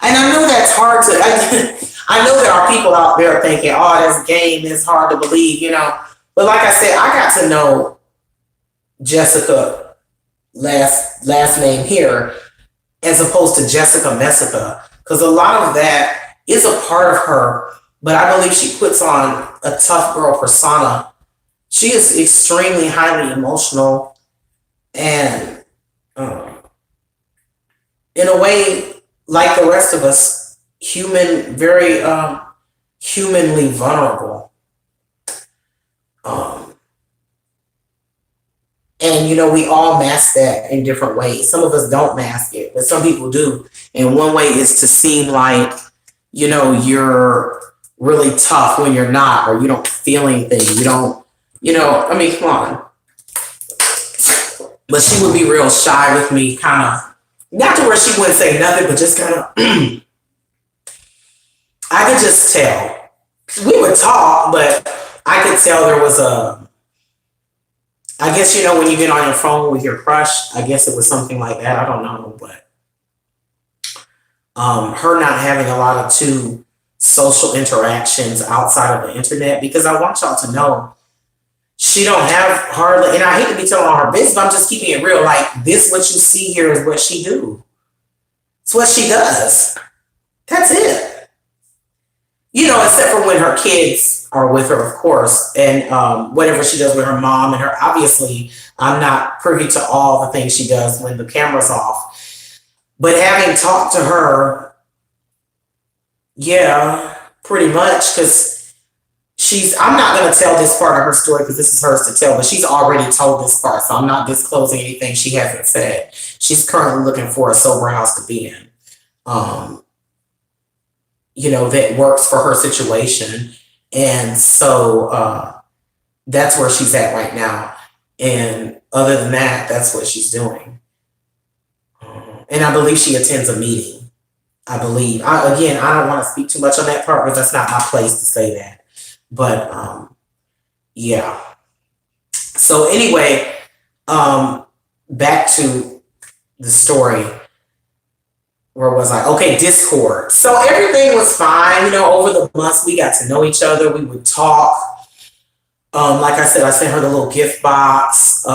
I know that's hard to, I know there are people out there thinking, oh, this game is hard to believe, But like I said, I got to know Jessica, last name here, as opposed to Jessica Messica, because a lot of that is a part of her, but I believe she puts on a tough girl persona. She is extremely highly emotional and in a way, like the rest of us, very humanly vulnerable. And we all mask that in different ways. Some of us don't mask it, but some people do. And one way is to seem like, you're really tough when you're not, or you don't feel anything. You don't, come on. But she would be real shy with me, kind of, not to where she wouldn't say nothing, but just kind of, I could just tell. We would talk, but I could tell there was I guess, when you get on your phone with your crush, I guess it was something like that. I don't know, but her not having a lot of social interactions outside of the internet, because I want y'all to know she don't have hardly, and I hate to be telling all her business, but I'm just keeping it real. Like, this, what you see here is what she do. It's what she does. That's it. Except for when her kids are with her, of course, and whatever she does with her mom and her. Obviously, I'm not privy to all the things she does when the camera's off. But having talked to her, yeah, pretty much, because I'm not going to tell this part of her story because this is hers to tell, but she's already told this part, so I'm not disclosing anything she hasn't said. She's currently looking for a sober house to be in. That works for her situation. And so that's where she's at right now. And other than that, that's what she's doing. And I believe she attends a meeting. I believe. I don't want to speak too much on that part because that's not my place to say that. But yeah. So anyway, back to the story. Where was I? Okay, Discord. So everything was fine. Over the months, we got to know each other. We would talk. Like I said, I sent her the little gift box.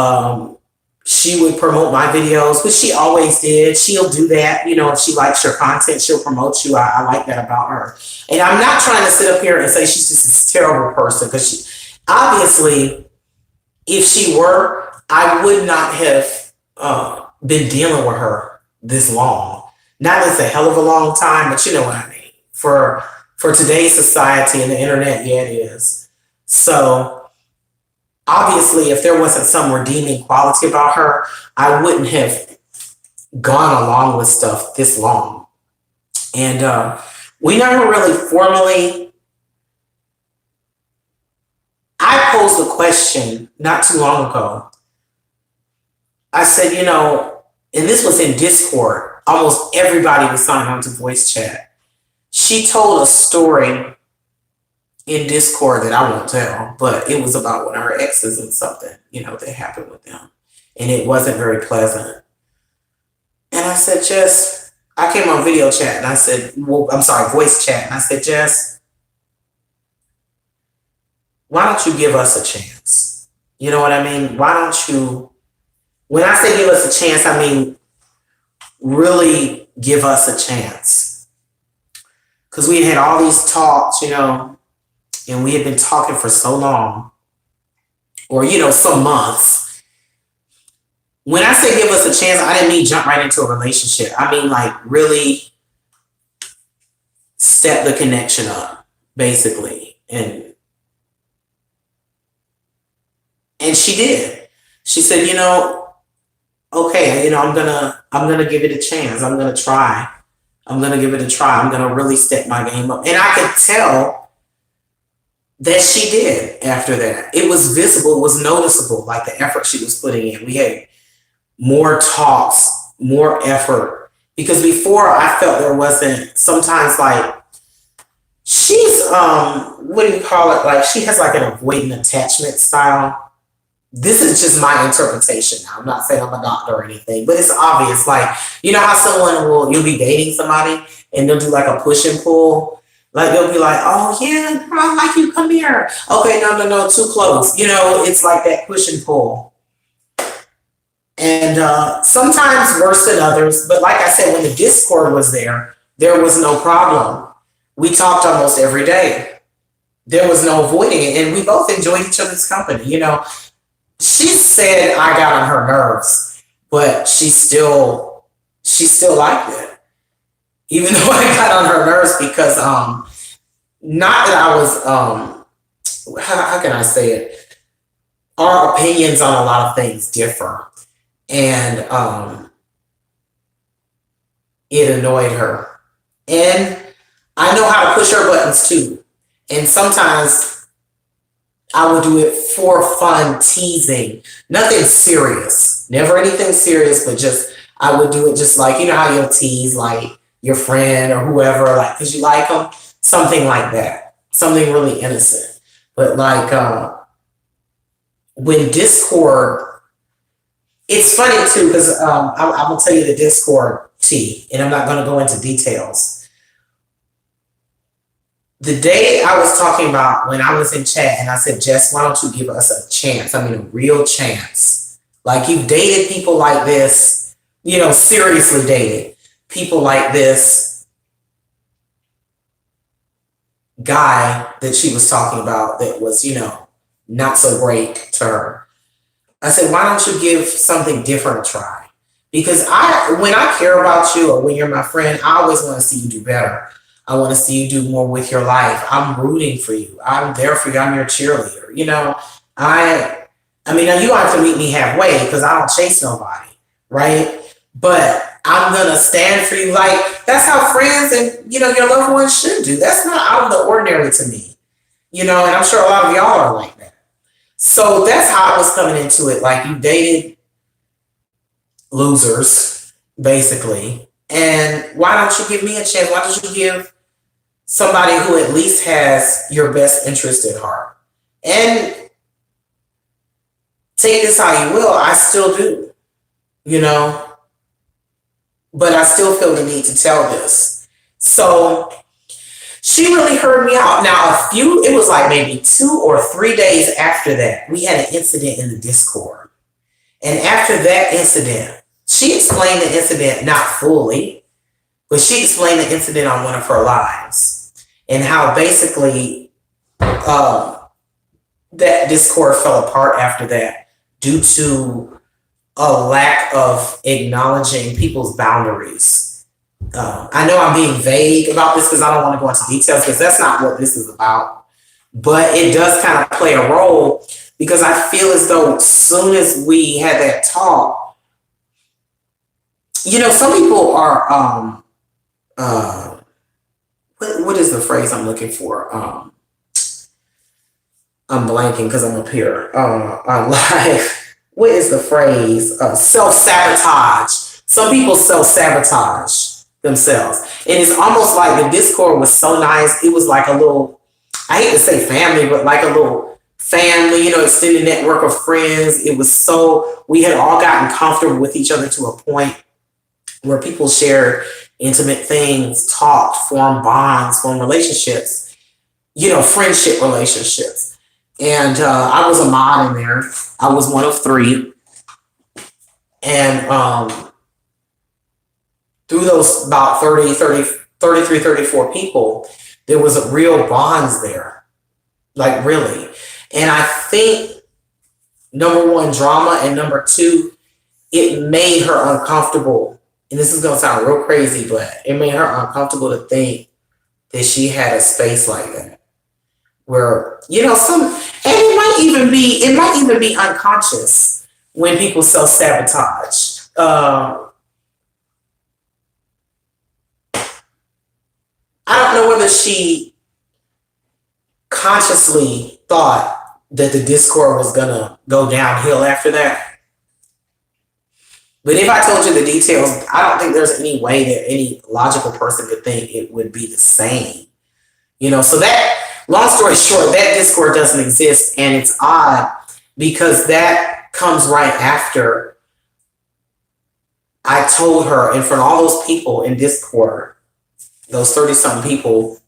She would promote my videos, which she always did. She'll do that. If she likes your content, she'll promote you. I like that about her. And I'm not trying to sit up here and say she's just this terrible person, because she, obviously, if she were, I would not have been dealing with her this long. Not that it's a hell of a long time, but you know what I mean. For today's society and the internet, yeah, it is. So obviously, if there wasn't some redeeming quality about her, I wouldn't have gone along with stuff this long. And we never really formally, I posed a question not too long ago. I said, and this was in Discord. Almost everybody was signed on to voice chat. She told a story in Discord that I won't tell, but it was about one of her exes and something, that happened with them. And it wasn't very pleasant. And I said, Jess, I came on video chat and I said, voice chat. And I said, Jess, why don't you give us a chance? You know what I mean? Why don't you, when I say give us a chance, I mean, really give us a chance. Because we had all these talks, and we had been talking for so long, or, some months. When I say give us a chance, I didn't mean jump right into a relationship. I mean, like, really step the connection up, basically. And she did. She said, okay, I'm gonna give it a chance. I'm gonna try. I'm gonna give it a try. I'm gonna really step my game up. And I could tell that she did after that. It was visible, it was noticeable, like the effort she was putting in. We had more talks, more effort. Because before I felt there wasn't, sometimes like, she's, what do you call it? Like, she has like an avoidant attachment style. This is just my interpretation now. I'm not saying I'm a doctor or anything, but it's obvious. Like, how you'll be dating somebody and they'll do like a push and pull. Like, they'll be like, oh yeah, I like you, come here. Okay, no, too close. It's like that push and pull. And sometimes worse than others. But like I said, when the Discord was there was no problem. We talked almost every day. There was no avoiding it. And we both enjoyed each other's company, She said I got on her nerves, but she still liked it. Even though I got on her nerves because not that I was how can I say it? Our opinions on a lot of things differ. And it annoyed her. And I know how to push her buttons too. And sometimes I would do it for fun, teasing. Nothing serious. Never anything serious, but just, I would do it just like, how you'll tease like your friend or whoever, like, because you like them. Something like that. Something really innocent. But like, when Discord, it's funny too, because I will tell you the Discord tea, and I'm not going to go into details. The day I was talking about when I was in chat and I said, Jess, why don't you give us a chance? I mean, a real chance. Like, you've dated people like this, seriously dated people like this guy that she was talking about that was, not so great to her. I said, why don't you give something different a try? Because when I care about you or when you're my friend, I always want to see you do better. I want to see you do more with your life. I'm rooting for you. I'm there for you. I'm your cheerleader. I mean, now you don't have to meet me halfway because I don't chase nobody, right? But I'm going to stand for you. Like, that's how friends and, your loved ones should do. That's not out of the ordinary to me, and I'm sure a lot of y'all are like that. So that's how I was coming into it. Like, you dated losers, basically. And why don't you give me a chance? Why don't you give somebody who at least has your best interest at heart? And take this how you will. I still do, but I still feel the need to tell this. So she really heard me out. Now, it was like maybe 2 or 3 days after that, we had an incident in the Discord. And after that incident, she explained the incident, not fully, but she explained the incident on one of her lives and how basically that Discord fell apart after that due to a lack of acknowledging people's boundaries. I know I'm being vague about this because I don't want to go into details because that's not what this is about. But it does kind of play a role because I feel as though as soon as we had that talk, some people are, what is the phrase I'm looking for? I'm blanking because I'm up here. What is the phrase? Self-sabotage. Some people self-sabotage themselves. And it's almost like the Discord was so nice. It was like a little, I hate to say family, but like a little family, extended network of friends. It was so, we had all gotten comfortable with each other to a point where people shared intimate things, talked, formed bonds, formed relationships, friendship relationships. And I was a mod in there. I was one of three. And through those about 33, 34 people, there was a real bonds there. Like really. And I think number one, drama, and number two, it made her uncomfortable. And this is going to sound real crazy, but it made her uncomfortable to think that she had a space like that. Where, and it might even be unconscious when people self-sabotage. I don't know whether she consciously thought that the Discord was gonna go downhill after that. But if I told you the details, I don't think there's any way that any logical person could think it would be the same. So that, long story short, that Discord doesn't exist, and it's odd because that comes right after I told her in front of all those people in Discord, those 30-something people,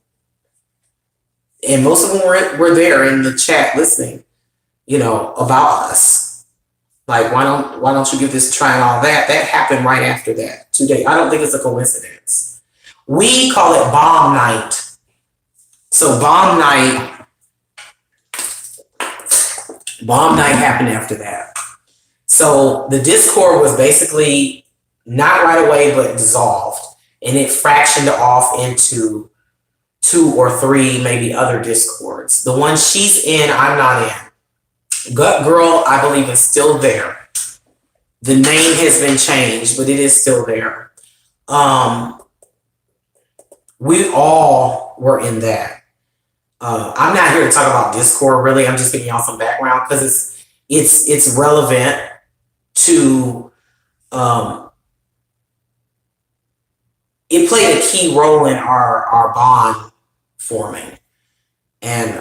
and most of them were there in the chat listening, about us. Like, why don't you give this a try and all that? That happened right after that. 2 days. I don't think it's a coincidence. We call it bomb night. So bomb night happened after that. So the Discord was basically not right away, but dissolved. And it fractioned off into 2 or 3, maybe other Discords. The one she's in, I'm not in. Gut Girl, I believe, is still there. The name has been changed, but it is still there. We all were in that. I'm not here to talk about Discord, really. I'm just giving y'all some background because it's relevant to. It played a key role in our bond forming, and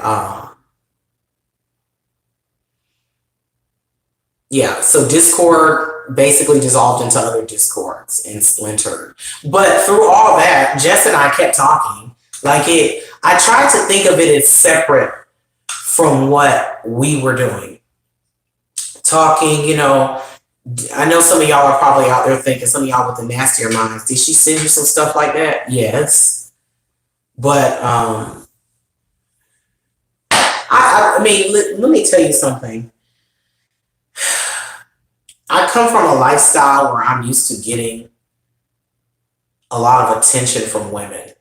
yeah, so Discord basically dissolved into other Discords and splintered. But through all that, Jess and I kept talking. I tried to think of it as separate from what we were doing. Talking, I know some of y'all are probably out there thinking, some of y'all with the nastier minds, did she send you some stuff like that? Yes. But I mean, let me tell you something. I come from a lifestyle where I'm used to getting a lot of attention from women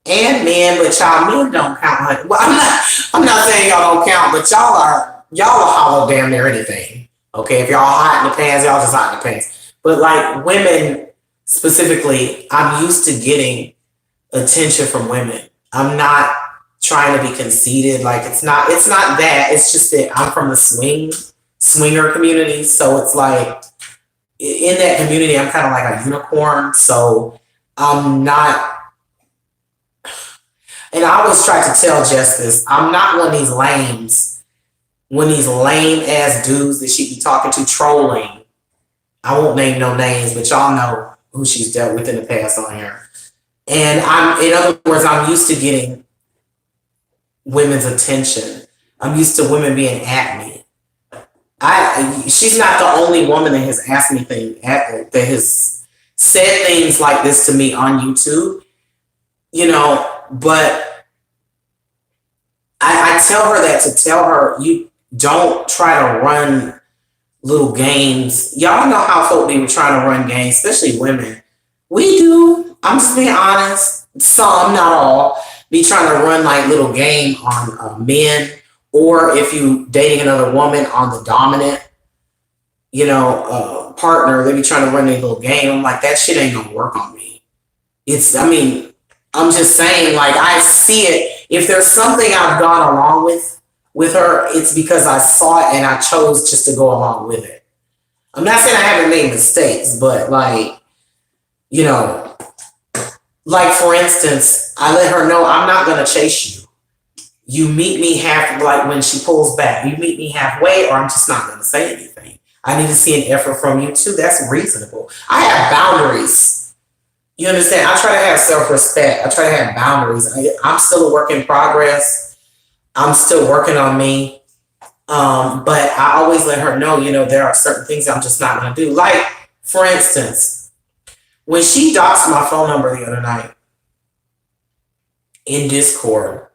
and men, but men don't count. Well, I'm not saying y'all don't count, but y'all will hollow damn near anything. Okay, if y'all hot in the pants, y'all just hot in the pants. But like women specifically, I'm used to getting attention from women. I'm not trying to be conceited. Like it's not that. It's just that I'm from the swinger community, so it's like in that community I'm kind of like a unicorn, so I'm not, and I always try to tell Jess this, I'm not one of these lame ass dudes that she be talking to trolling. I won't name no names, but y'all know who she's dealt with in the past on here. And in other words, I'm used to getting women's attention. I'm used to women being at me. She's not the only woman that has asked me that has said things like this to me on YouTube, but I tell her that to tell her, you don't try to run little games. Y'all know how folk be trying to run games, especially women. We do. I'm just being honest. Some, not all, be trying to run like little game on men. Or if you dating another woman on the dominant, partner, they be trying to run their little game. I'm like, that shit ain't gonna work on me. I'm just saying, like, I see it. If there's something I've gone along with with her, it's because I saw it and I chose just to go along with it. I'm not saying I haven't made mistakes, but like, you know, like for instance, I let her know I'm not gonna chase you. You meet me half, like when she pulls back, you meet me halfway, or I'm just not gonna say anything. I need to see an effort from you too. That's reasonable. I have boundaries. You understand? I try to have self-respect. I try to have boundaries. I'm still a work in progress. I'm still working on me. But I always let her know, there are certain things I'm just not going to do. Like, for instance, when she doxed my phone number the other night in Discord,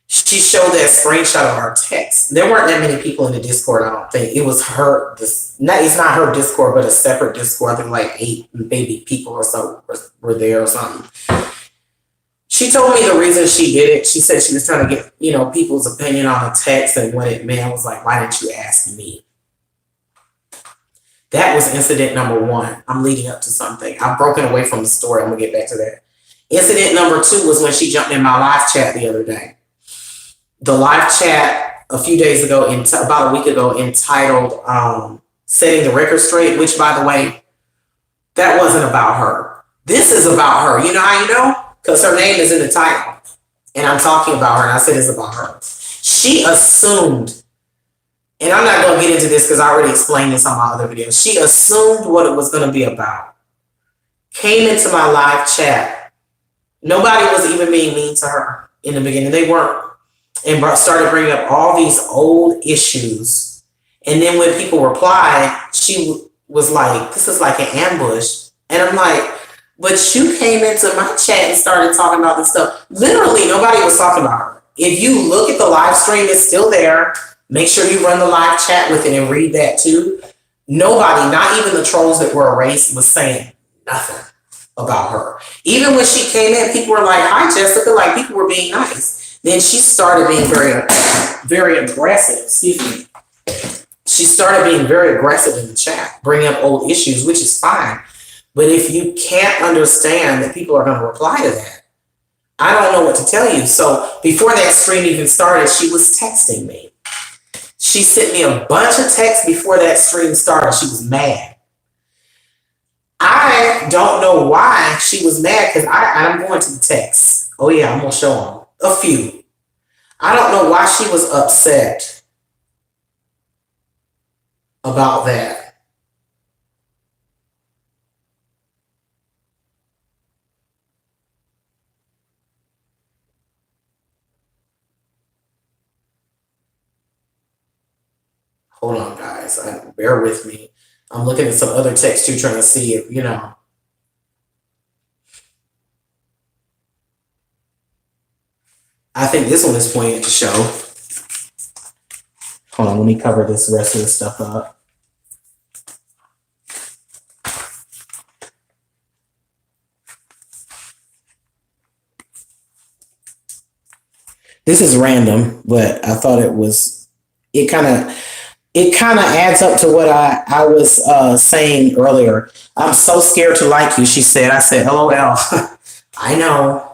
she showed that screenshot of our text. There weren't that many people in the Discord, I don't think. It was her, it's not her Discord, but a separate Discord. I think like 8 maybe people or so were there or something. She told me the reason she did it. She said she was trying to get, people's opinion on the text and what it meant. I was like, why didn't you ask me? That was incident number 1. I'm leading up to something. I've broken away from the story. I'm going to get back to that. Incident number 2 was when she jumped in my live chat the other day. The live chat a few days ago, about a week ago, entitled Setting the Record Straight, which, by the way, that wasn't about her. This is about her. You know how you know? Because her name is in the title. And I'm talking about her, and I said it's about her. She assumed, and I'm not going to get into this because I already explained this on my other videos. She assumed what it was going to be about. Came into my live chat. Nobody was even being mean to her in the beginning. They weren't. And started bringing up all these old issues. And then when people replied, she was like, this is like an ambush. And I'm like, but you came into my chat and started talking about this stuff. Literally, nobody was talking about her. If you look at the live stream, it's still there. Make sure you run the live chat with it and read that too. Nobody, not even the trolls that were erased, was saying nothing about her. Even when she came in, people were like, hi, Jessica. Like, people were being nice. Then she started being very aggressive. Excuse me. She started being very aggressive in the chat, bringing up old issues, which is fine. But if you can't understand that people are going to reply to that, I don't know what to tell you. So before that stream even started, she was texting me. She sent me a bunch of texts before that stream started. She was mad. I don't know why she was mad because I'm going to the texts. Oh yeah, I'm going to show them. A few. I don't know why she was upset about that. Hold on, guys. Bear with me. I'm looking at some other text too, trying to see if, I think this one is pointed to show. Hold on, let me cover this rest of the stuff up. This is random, but I thought it kind of adds up to what I was saying earlier. I'm so scared to like you, she said. I said, LOL. I know.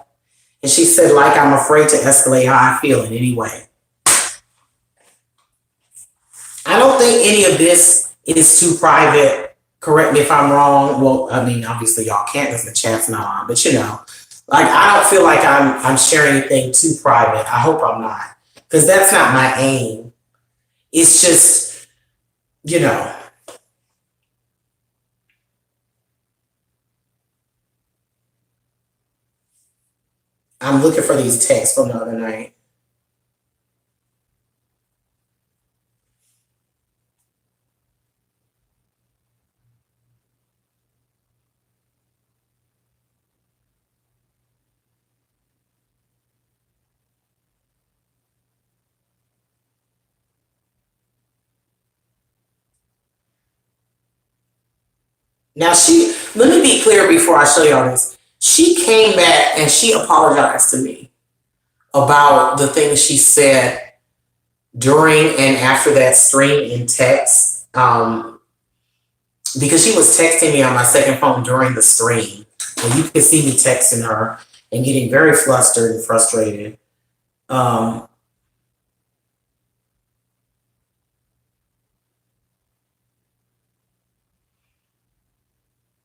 And she said, like, I'm afraid to escalate how I feel in any way. I don't think any of this is too private. Correct me if I'm wrong. Well, I mean, obviously y'all can't because the chat's not on, but like, I don't feel like I'm sharing anything too private. I hope I'm not, because that's not my aim. It's just, I'm looking for these texts from the other night. Now let me be clear before I show y'all this. She came back and she apologized to me about the things she said during and after that stream in text. Because she was texting me on my second phone during the stream. And you could see me texting her and getting very flustered and frustrated. Um,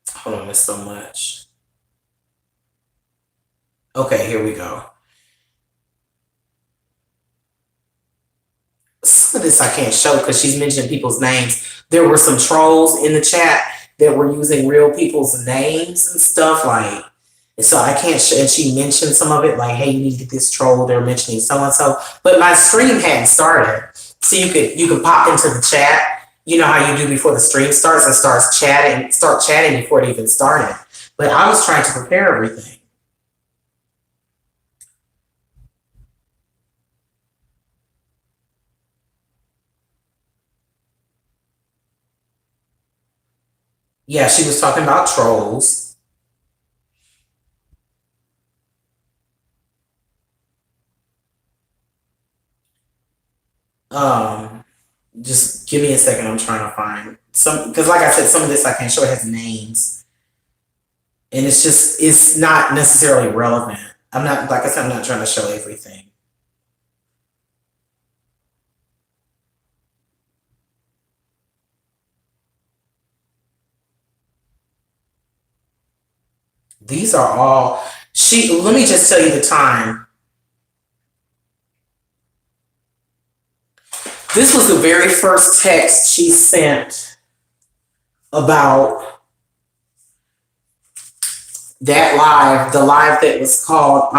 hold on, there's so much. Okay, here we go. Some of this I can't show because she's mentioned people's names. There were some trolls in the chat that were using real people's names and stuff like. And so I can't. And she mentioned some of it, like, "Hey, you need to get this troll." They're mentioning so and so, but my stream hadn't started, so you could pop into the chat. You know how you do before the stream starts and start chatting before it even started. But I was trying to prepare everything. Yeah, she was talking about trolls. Um, just give me a second. I'm trying to find some because, like I said, some of this I can't show. It has names, and it's not necessarily relevant. I'm not like I said. I'm not trying to show everything. These are all she. Let me just tell you the time. This was the very first text she sent about that live, the live that was called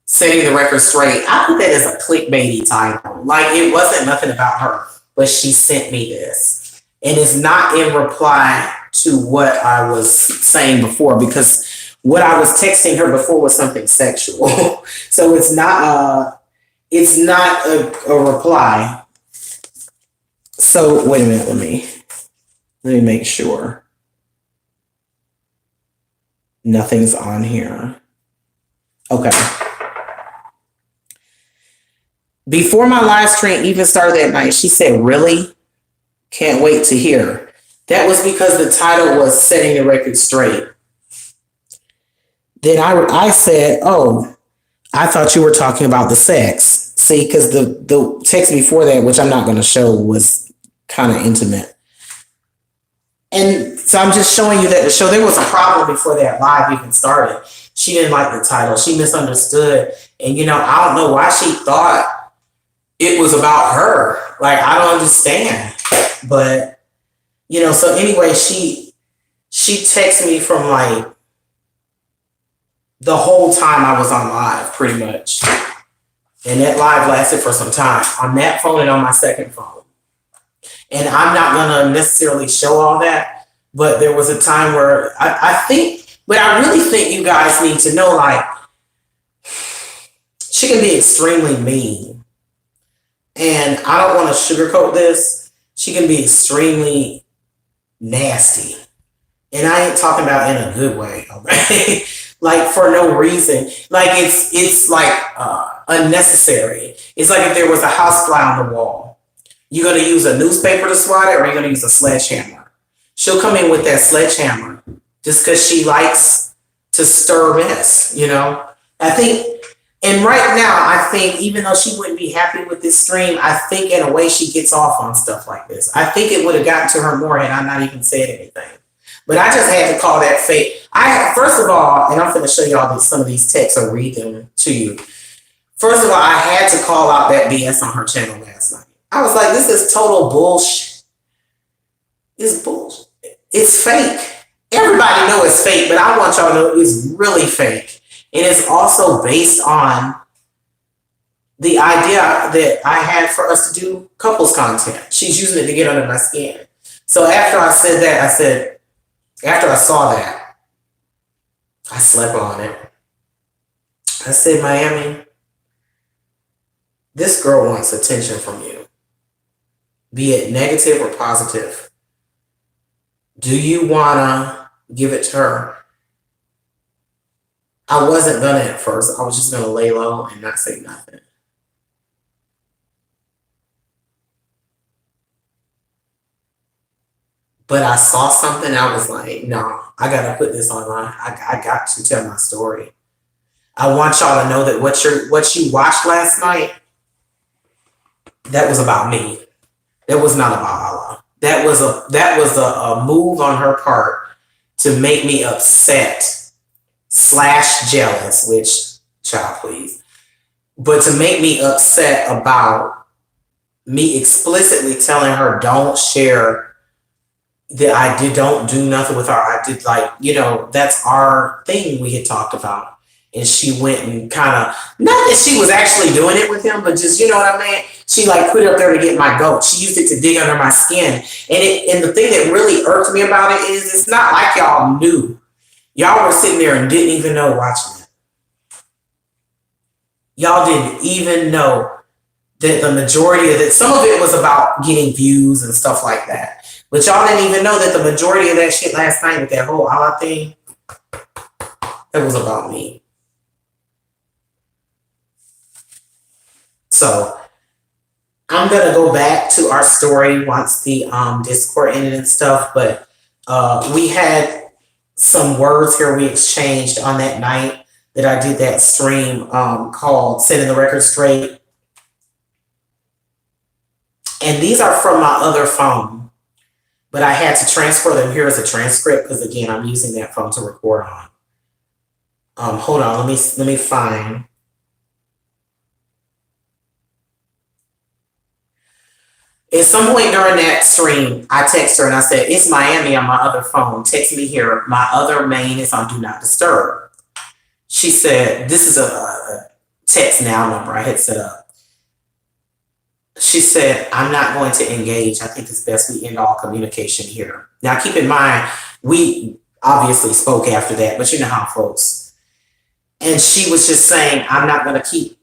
"Setting the Record Straight." I put that as a clickbaity title. Like it wasn't nothing about her, but she sent me this, and it's not in reply to what I was saying before because what I was texting her before was something sexual. So it's not a reply. So wait a minute, let me make sure nothing's on here. Okay. Before my live stream even started that night, she said, "Really? Can't wait to hear." That was because the title was "Setting the Record Straight." Then I said, "Oh, I thought you were talking about the sex." See, because the text before that, which I'm not going to show, was kind of intimate. And so I'm just showing you that the show, there was a problem before that live even started. She didn't like the title. She misunderstood. And, I don't know why she thought it was about her. Like, I don't understand. But, so anyway, she texted me from like the whole time I was on live, pretty much. And that live lasted for some time on that phone and on my second phone. And I'm not going to necessarily show all that, but there was a time where I think, but I really think you guys need to know, like, she can be extremely mean. And I don't want to sugarcoat this. She can be extremely nasty. And I ain't talking about in a good way, okay? Like for no reason. Like it's like unnecessary. It's like if there was a housefly on the wall. You're gonna use a newspaper to swat it, or you're gonna use a sledgehammer. She'll come in with that sledgehammer just because she likes to stir mess. I think, and right now, I think even though she wouldn't be happy with this stream, I think in a way she gets off on stuff like this. I think it would have gotten to her more had I not even said anything. But I just had to call that fake. First of all, and I'm going to show you all some of these texts or read them to you. First of all, I had to call out that BS on her channel last night. I was like, this is total bullshit. It's bullshit. It's fake. Everybody knows it's fake, but I want y'all to know it's really fake. And it's also based on the idea that I had for us to do couples content. She's using it to get under my skin. So after I said that, after I saw that, I slept on it. I said, Miami, this girl wants attention from you, be it negative or positive. Do you want to give it to her? I wasn't going to at first. I was just going to lay low and not say nothing. But I saw something. I was like, no, I got to put this online. I got to tell my story. I want y'all to know that what you watched last night, that was about me. That was not about Allah. That was a move on her part to make me upset slash jealous, which child please. But to make me upset about me explicitly telling her don't share, that don't do nothing with her. I did, like, that's our thing we had talked about. And she went and kind of, not that she was actually doing it with him, but just, you know what I mean? She like put it up there to get my goat. She used it to dig under my skin. And the thing that really irked me about it is it's not like y'all knew. Y'all were sitting there and didn't even know watching it. Y'all didn't even know that the majority of it, some of it was about getting views and stuff like that. But y'all didn't even know that the majority of that shit last night with that whole Allah thing, that was about me. So I'm gonna go back to our story once the Discord ended and stuff, but we had some words here we exchanged on that night that I did that stream called Setting the Record Straight. And these are from my other phone, but I had to transfer them here as a transcript because, again, I'm using that phone to record on. Hold on, let me find. At some point during that stream, I text her and I said, "It's Miami on my other phone. Text me here. My other main is on Do Not Disturb." She said, "This is a text now number I had set up." She said, "I'm not going to engage. I think it's best we end all communication here." Now, keep in mind, we obviously spoke after that, but you know how folks. And she was just saying, "I'm not going to keep,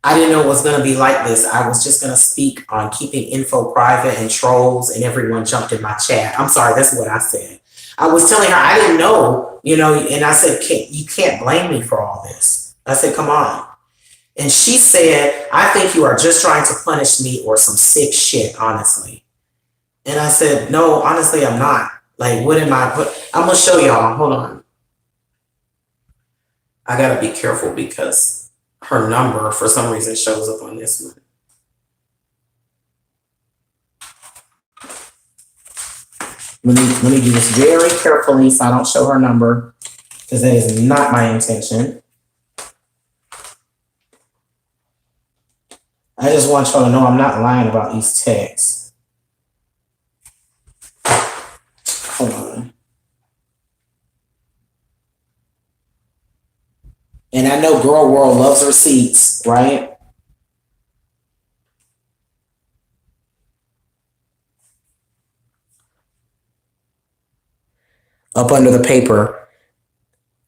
I didn't know it was going to be like this. I was just going to speak on keeping info private and trolls," and everyone jumped in my chat. I'm sorry, that's what I said. I was telling her I didn't know, and I said, "You can't blame me for all this." I said, "Come on." And she said, "I think you are just trying to punish me or some sick shit, honestly." And I said, "No, honestly, I'm not. Like, what am I? I'm going to show y'all. Hold on. I got to be careful because her number, for some reason, shows up on this one. Let me do this very carefully so I don't show her number, because that is not my intention. I just want y'all to know I'm not lying about these texts. Hold on. And I know Girl World loves receipts, right? Up under the paper,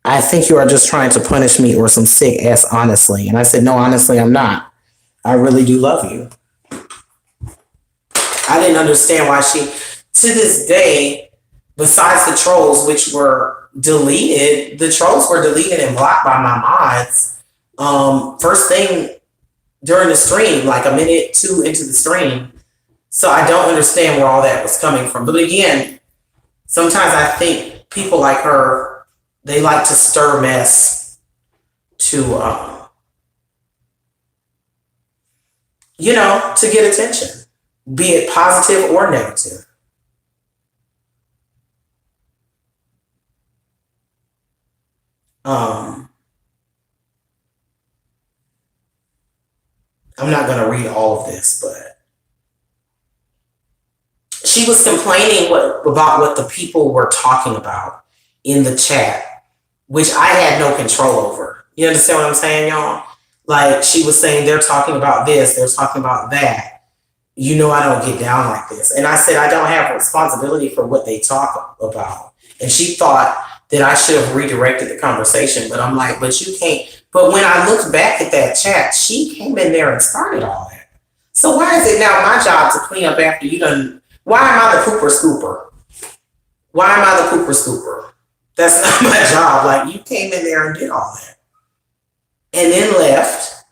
"I think you are just trying to punish me or some sick ass, honestly." And I said, "No, honestly, I'm not. I really do love you." I didn't understand why she, to this day, besides the trolls, which were deleted, the trolls were deleted and blocked by my mods. First thing during the stream, like a minute, two into the stream. So I don't understand where all that was coming from. But again, sometimes I think people like her, they like to stir mess to, to get attention, be it positive or negative. I'm not going to read all of this, but she was complaining about what the people were talking about in the chat, which I had no control over. You understand what I'm saying, y'all? Like, she was saying they're talking about this, they're talking about that. I don't get down like this. And I said I don't have responsibility for what they talk about. And she thought that I should have redirected the conversation, but I'm like, but you can't. But when I looked back at that chat, she came in there and started all that. So why is it now my job to clean up after you done? Why am I the pooper scooper? Why am I the pooper scooper? That's not my job. Like, you came in there and did all that. And then left,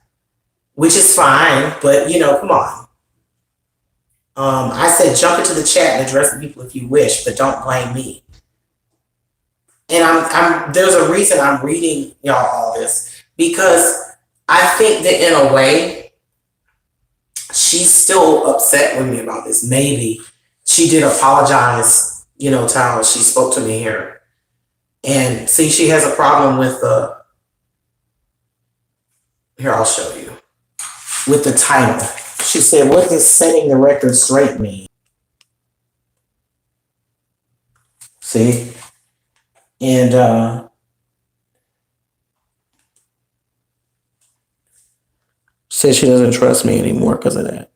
which is fine, but come on. I said jump into the chat and address the people if you wish, but don't blame me. And there's a reason I'm reading y'all all this, because I think that in a way she's still upset with me about this. Maybe she did apologize, to how she spoke to me here. And see, she has a problem with the, here, I'll show you, with the title. She said, what does setting the record straight mean? See? And says she doesn't trust me anymore because of that.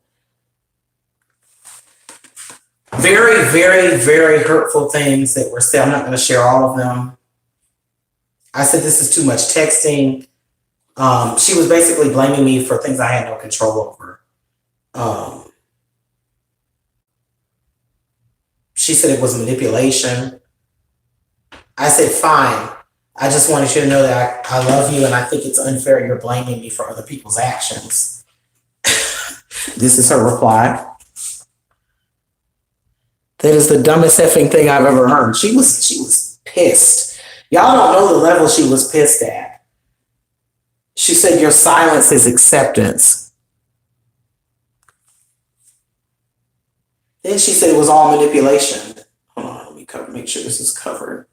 Very, very, very hurtful things that were said. I'm not going to share all of them. I said this is too much texting. She was basically blaming me for things I had no control over. She said it was manipulation. I said, fine. I just wanted you to know that I love you, and I think it's unfair you're blaming me for other people's actions. This is her reply. That is the dumbest effing thing I've ever heard. She was pissed. Y'all don't know the level she was pissed at. She said, your silence is acceptance. Then she said it was all manipulation. Hold on, let me make sure this is covered.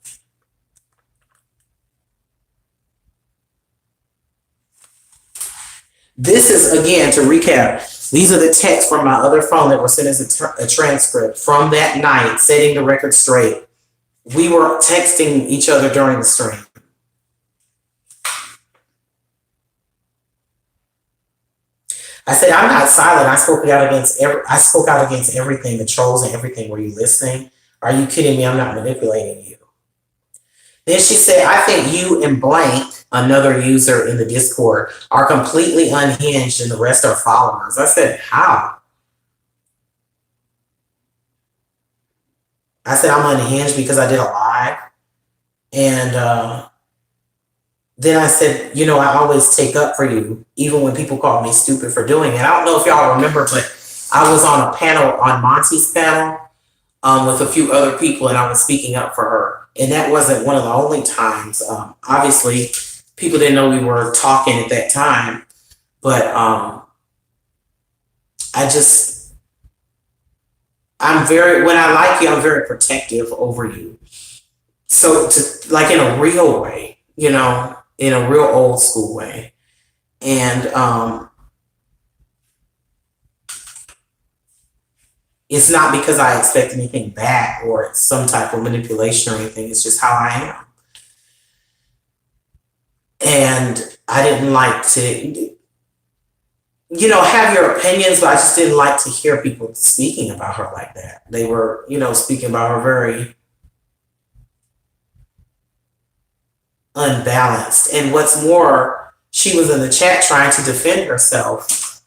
This is, again, to recap, these are the texts from my other phone that were sent as a transcript from that night, setting the record straight. We were texting each other during the stream. I said, I'm not silent. I spoke out against everything, the trolls and everything. Were you listening? Are you kidding me? I'm not manipulating you. Then she said, I think you and blank, another user in the Discord, are completely unhinged and the rest are followers. I said, how? I said, I'm unhinged because I did a live. And then I said, I always take up for you, even when people call me stupid for doing it. I don't know if y'all remember, but I was on a panel, on Monty's panel, with a few other people, and I was speaking up for her. And that wasn't one of the only times. Obviously, people didn't know we were talking at that time. But when I like you, I'm very protective over you. So, like in a real way, in a real old school way. And it's not because I expect anything back or it's some type of manipulation or anything. It's just how I am. And I didn't like to, have your opinions, but I just didn't like to hear people speaking about her like that. They were, speaking about her very unbalanced. And what's more, she was in the chat trying to defend herself.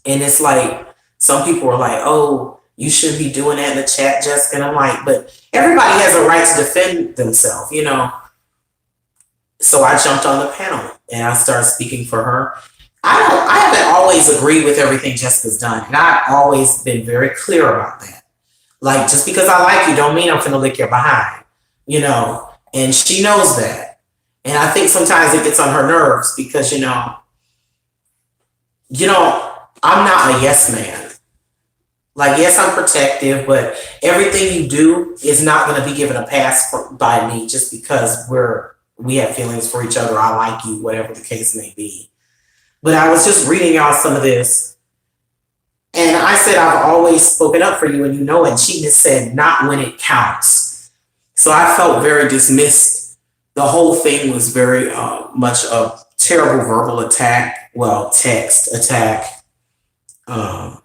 And it's like, some people were like, oh, you shouldn't be doing that in the chat, Jessica. And I'm like, but everybody has a right to defend themselves, So I jumped on the panel and I started speaking for her. I haven't always agreed with everything Jessica's done. And I've always been very clear about that. Like, just because I like you don't mean I'm finna lick your behind, And she knows that. And I think sometimes it gets on her nerves because, I'm not a yes man. Like, yes, I'm protective, but everything you do is not going to be given a pass by me just because we have feelings for each other. I like you, whatever the case may be. But I was just reading y'all some of this. And I said, I've always spoken up for you and and she just said, not when it counts. So I felt very dismissed. The whole thing was very much a terrible verbal attack. Well, text attack. I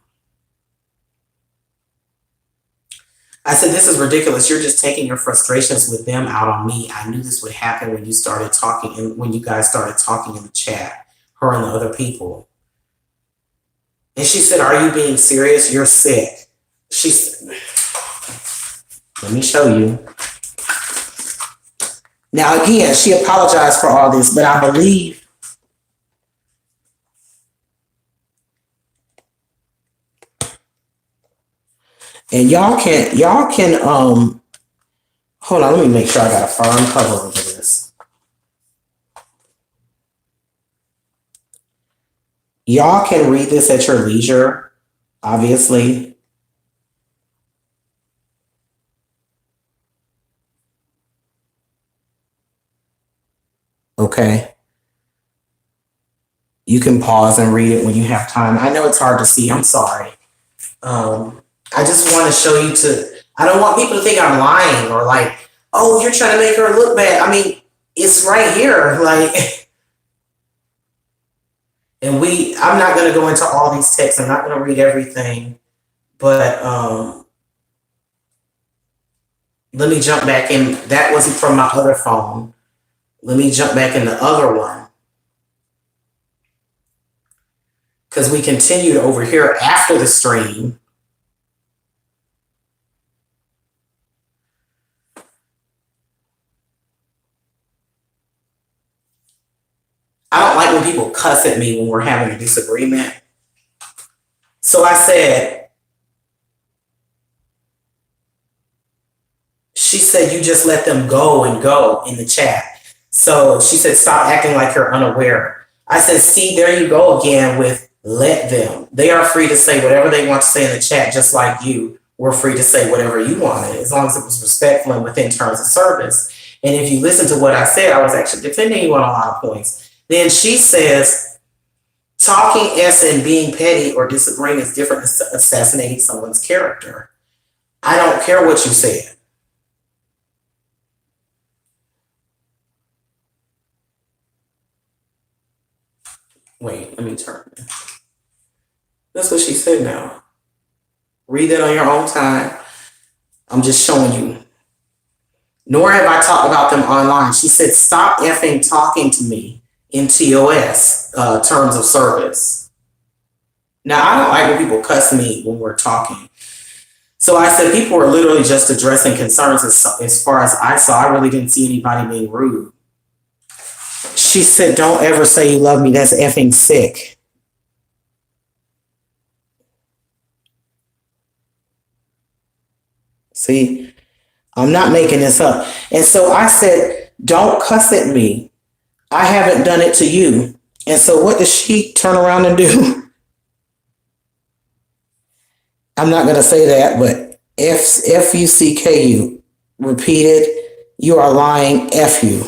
said, this is ridiculous. You're just taking your frustrations with them out on me. I knew this would happen when you started talking and when you guys started talking in the chat, her and the other people. And she said, are you being serious? You're sick. She said, let me show you. Now, again, she apologized for all this, but I believe and y'all can Hold on, let me make sure I got a firm cover over this. Y'all can read this at your leisure, obviously. Okay. You can pause and read it when you have time. I know it's hard to see. I'm sorry. I just want to show you I don't want people to think I'm lying or like, oh, you're trying to make her look bad. I mean, it's right here. Like, and I'm not going to go into all these texts. I'm not going to read everything, but let me jump back in. That wasn't from my other phone. Let me jump back in the other one. Because we continued over here after the stream. I don't like when people cuss at me when we're having a disagreement. So I said, she said, you just let them go and go in the chat. So she said, stop acting like you're unaware. I said, see, there you go again with let them. They are free to say whatever they want to say in the chat, just like you were free to say whatever you wanted, as long as it was respectful and within terms of service. And if you listen to what I said, I was actually defending you on a lot of points. Then she says, talking S and being petty or disagreeing is different than assassinating someone's character. I don't care what you said. Wait, let me turn. That's what she said now. Read that on your own time. I'm just showing you. Nor have I talked about them online. She said, stop effing talking to me in TOS, terms of service. Now, I don't like when people cuss me when we're talking. So I said, people were literally just addressing concerns as far as I saw. I really didn't see anybody being rude. She said, don't ever say you love me. That's effing sick. See, I'm not making this up. And so I said, don't cuss at me. I haven't done it to you. And so what does she turn around and do? I'm not going to say that, but F-U-C-K-U. Repeated, you are lying, F you.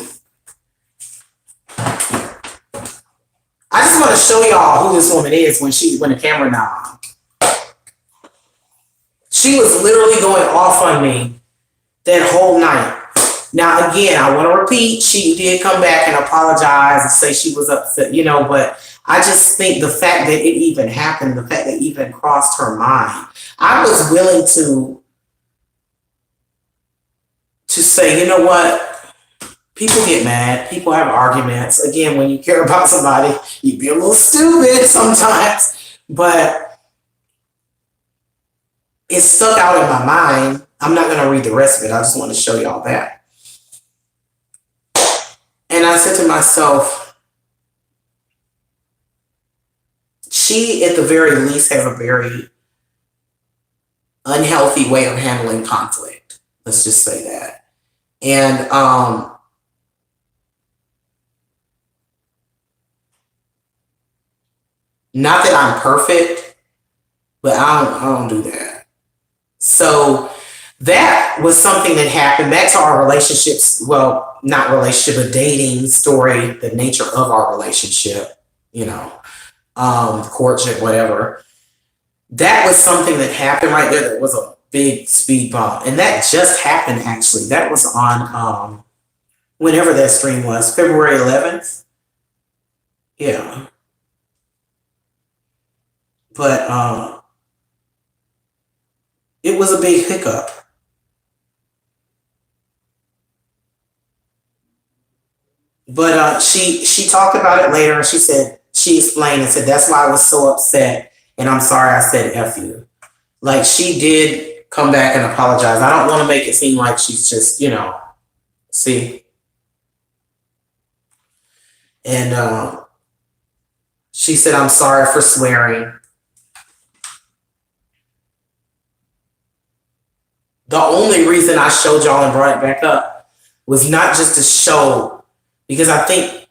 I just want to show y'all who this woman is when the camera not on. She was literally going off on me that whole night. Now, again, I want to repeat, she did come back and apologize and say she was upset, but I just think the fact that it even happened, the fact that it even crossed her mind, I was willing to say, you know what? People get mad. People have arguments. Again, when you care about somebody, you be a little stupid sometimes, but it stuck out in my mind. I'm not going to read the rest of it. I just want to show y'all that. And I said to myself, she at the very least has a very unhealthy way of handling conflict. Let's just say that. And not that I'm perfect, but I don't do that. So that was something that happened. Back to our relationships. Well, not relationship, but dating story, the nature of our relationship, courtship, whatever. That was something that happened right there. That was a big speed bump. And that just happened, actually. That was on whenever that stream was, February 11th. Yeah. But it was a big hiccup. But she talked about it later, and she explained and said, that's why I was so upset, and I'm sorry I said F you. Like, she did come back and apologize. I don't want to make it seem like she's just, see. And she said, I'm sorry for swearing. The only reason I showed y'all and brought it back up was not just to show, because I think,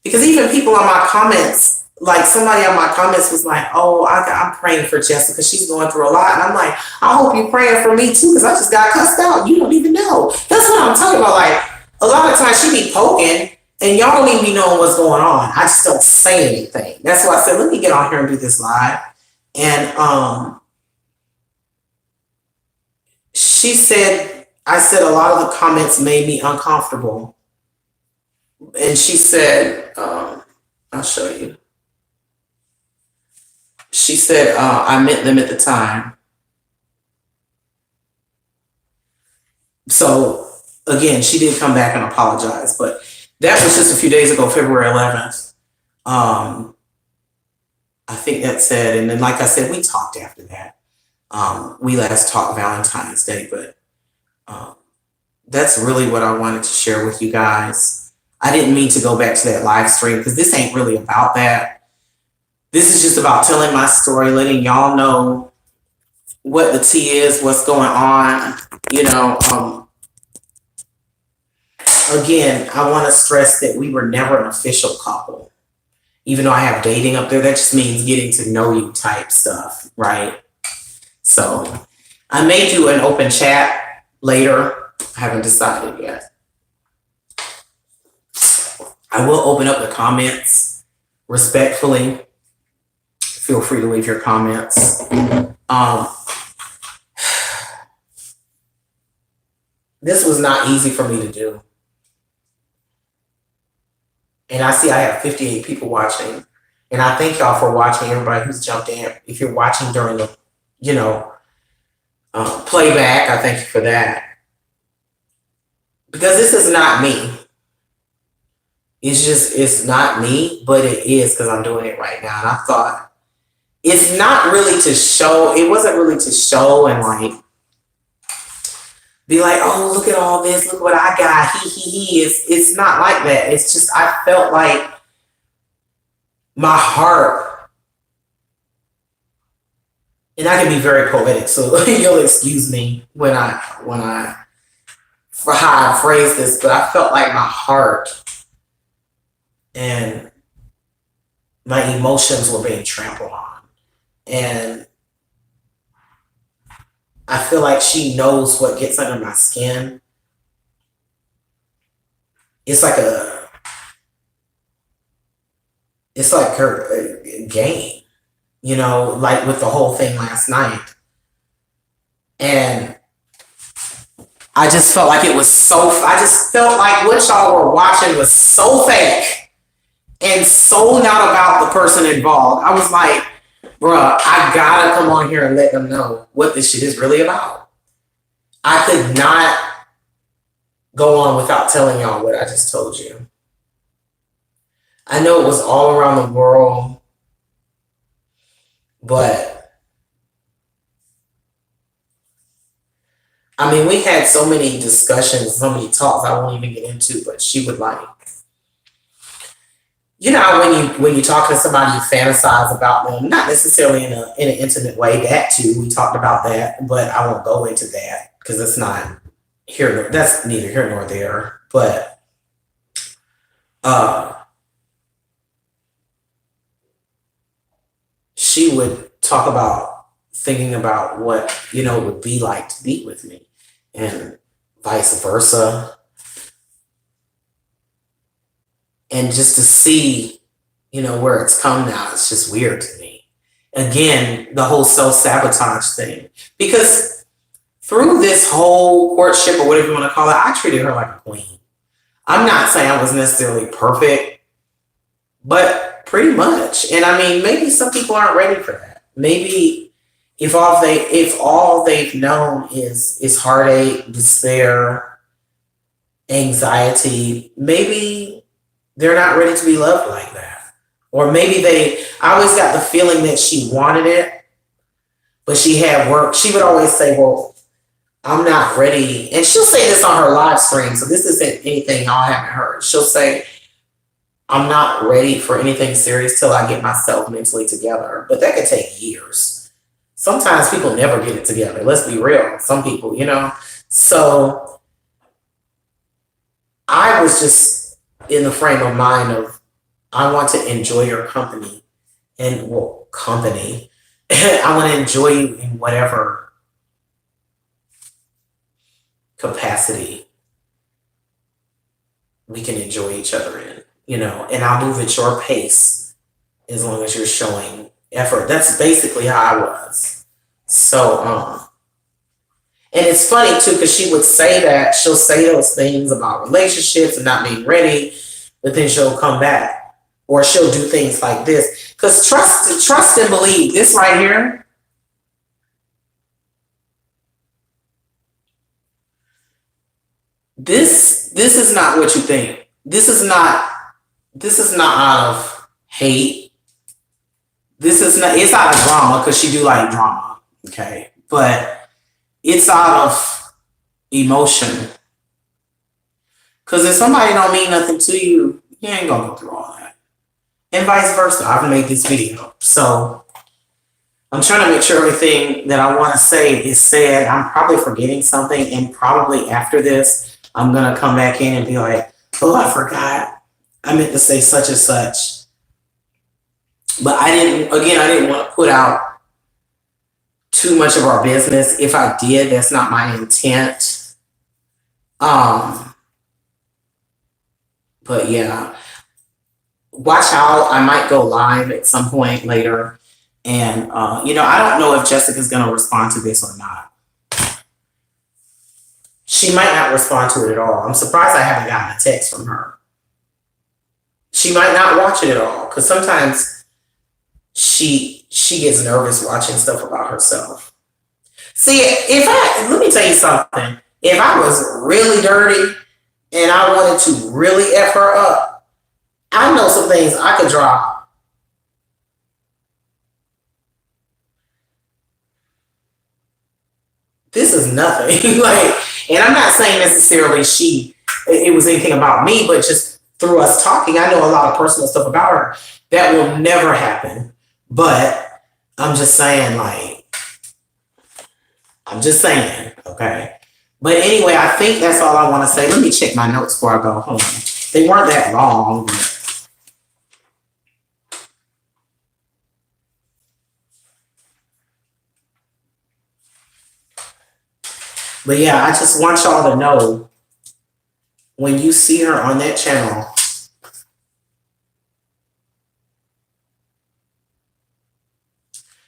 because even people on my comments, like somebody on my comments was like, oh, I'm praying for Jessica. She's going through a lot. And I'm like, I hope you're praying for me too, because I just got cussed out. You don't even know. That's what I'm talking about. Like, a lot of times she be poking and y'all don't even be knowing what's going on. I just don't say anything. That's why I said, let me get on here and do this live. And she said, I said a lot of the comments made me uncomfortable. And she said, I'll show you. She said, I meant them at the time. So again, she did come back and apologize, but that was just a few days ago, February 11th. I think that said, and then like I said, we talked after that. We last talked Valentine's Day, but that's really what I wanted to share with you guys. I didn't mean to go back to that live stream because this ain't really about that. This is just about telling my story, letting y'all know what the tea is, what's going on. You know, again, I want to stress that we were never an official couple. Even though I have dating up there, that just means getting to know you type stuff, right? So I may do an open chat later. I haven't decided yet. I will open up the comments respectfully. Feel free to leave your comments. This was not easy for me to do. And I see I have 58 people watching. And I thank y'all for watching, everybody who's jumped in. If you're watching during the, playback, I thank you for that. Because this is not me. It's not me, but it is because I'm doing it right now. And I thought, it's not really to show, it wasn't really to show and like, be like, oh, look at all this, look what I got, he. It's not like that. It's just, I felt like my heart, and I can be very poetic, so you'll excuse me when I for how I phrase this, but I felt like my heart and my emotions were being trampled on. And I feel like she knows what gets under my skin. It's like her game, like with the whole thing last night. And I just felt like I just felt like what y'all were watching was so fake and so not about the person involved. I was like, bruh, I gotta come on here and let them know what this shit is really about. I could not go on without telling y'all what I just told you. I know it was all around the world, but I mean, we had so many discussions, so many talks I won't even get into, but she would like, when you talk to somebody, you fantasize about them, not necessarily in an intimate way. That too, we talked about that, but I won't go into that because it's not here. That's neither here nor there. But she would talk about thinking about what it would be like to be with me, and vice versa. And just to see, where it's come now, it's just weird to me. Again, the whole self-sabotage thing. Because through this whole courtship, or whatever you want to call it, I treated her like a queen. I'm not saying I was necessarily perfect, but pretty much. And I mean, maybe some people aren't ready for that. Maybe if all they've known is heartache, despair, anxiety, maybe they're not ready to be loved like that. Or maybe I always got the feeling that she wanted it, but she had work. She would always say, well, I'm not ready. And she'll say this on her live stream, so this isn't anything y'all haven't heard. She'll say, I'm not ready for anything serious till I get myself mentally together. But that could take years. sometimes people never get it together. Let's be real. Some people, you know. So I was just in the frame of mind of I want to enjoy your company and well, company. I want to enjoy you in whatever capacity we can enjoy each other in, you know, and I'll move at your pace as long as you're showing effort. That's basically how I was. So, and it's funny too, because she would say that she'll say those things about relationships and not being ready, but then she'll come back or she'll do things like this. Because trust and believe. This right here, this is not what you think. This is not out of hate. This is not. It's out of drama because she do like drama. Okay, but it's out of emotion. Because if somebody don't mean nothing to you, you ain't gonna go through all that. And vice versa. I've made this video. So I'm trying to make sure everything that I want to say is said. I'm probably forgetting something. And probably after this, I'm going to come back in and be like, oh, I forgot. I meant to say such and such. But I didn't want to put out too much of our business. If I did, that's not my intent. But yeah, watch out. I might go live at some point later. And, you know, I don't know if Jessica's going to respond to this or not. She might not respond to it at all. I'm surprised I haven't gotten a text from her. She might not watch it at all because sometimes she gets nervous watching stuff about herself. See, let me tell you something. If I was really dirty and I wanted to really F her up, I know some things I could drop. This is nothing. Like, and I'm not saying necessarily it was anything about me, but just through us talking, I know a lot of personal stuff about her that will never happen. But I'm just saying, okay. But anyway, I think that's all I want to say. Let me check my notes before I go home. They weren't that long. But yeah, I just want y'all to know when you see her on that channel,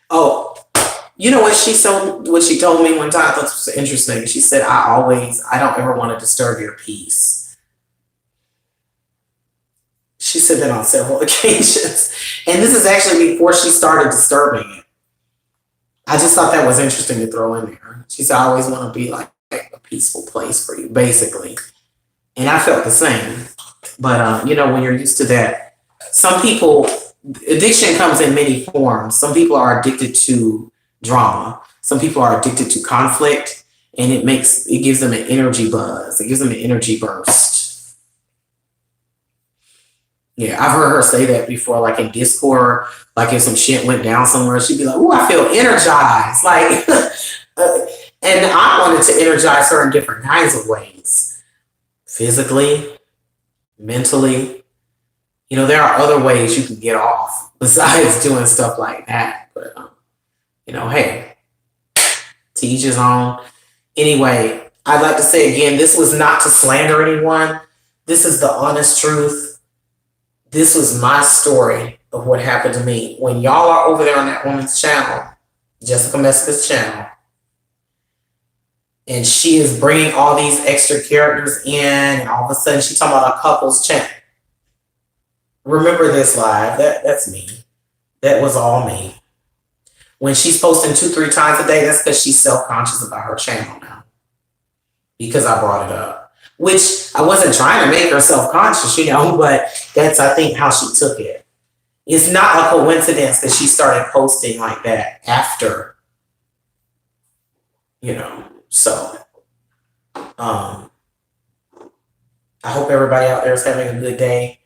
oh, you know what she told me one time, I thought was interesting. She said, I don't ever want to disturb your peace. She said that on several occasions. And this is actually before she started disturbing it. I just thought that was interesting to throw in there. She said, I always want to be like a peaceful place for you, basically. And I felt the same. But, you know, when you're used to that, some people, addiction comes in many forms. Some people are addicted to drama. Some people are addicted to conflict. And it gives them an energy buzz. It gives them an energy burst. Yeah, I've heard her say that before, like in Discord, like if some shit went down somewhere, she'd be like, "Ooh, I feel energized." Like, and I wanted to energize her in different kinds of ways. Physically, mentally. You know, there are other ways you can get off besides doing stuff like that. But, you know, hey, to each his own. Anyway, I'd like to say again, this was not to slander anyone. This is the honest truth. This was my story of what happened to me. When y'all are over there on that woman's channel, Jessica Messica's channel, and she is bringing all these extra characters in, and all of a sudden she's talking about a couple's chat. Remember this live. That's me. That was all me. When she's posting 2-3 times a day, that's because she's self-conscious about her channel now. Because I brought it up. Which I wasn't trying to make her self-conscious, you know, but that's, I think, how she took it. It's not a coincidence that she started posting like that after, you know. So, I hope everybody out there is having a good day.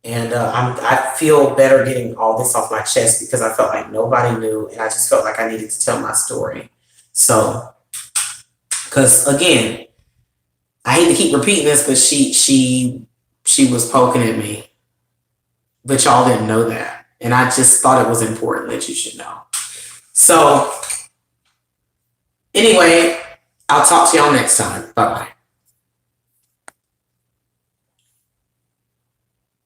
And I feel better getting all this off my chest because I felt like nobody knew, and I just felt like I needed to tell my story. So, because again, I hate to keep repeating this, but she was poking at me, but y'all didn't know that, and I just thought it was important that you should know. So, anyway, I'll talk to y'all next time. Bye bye.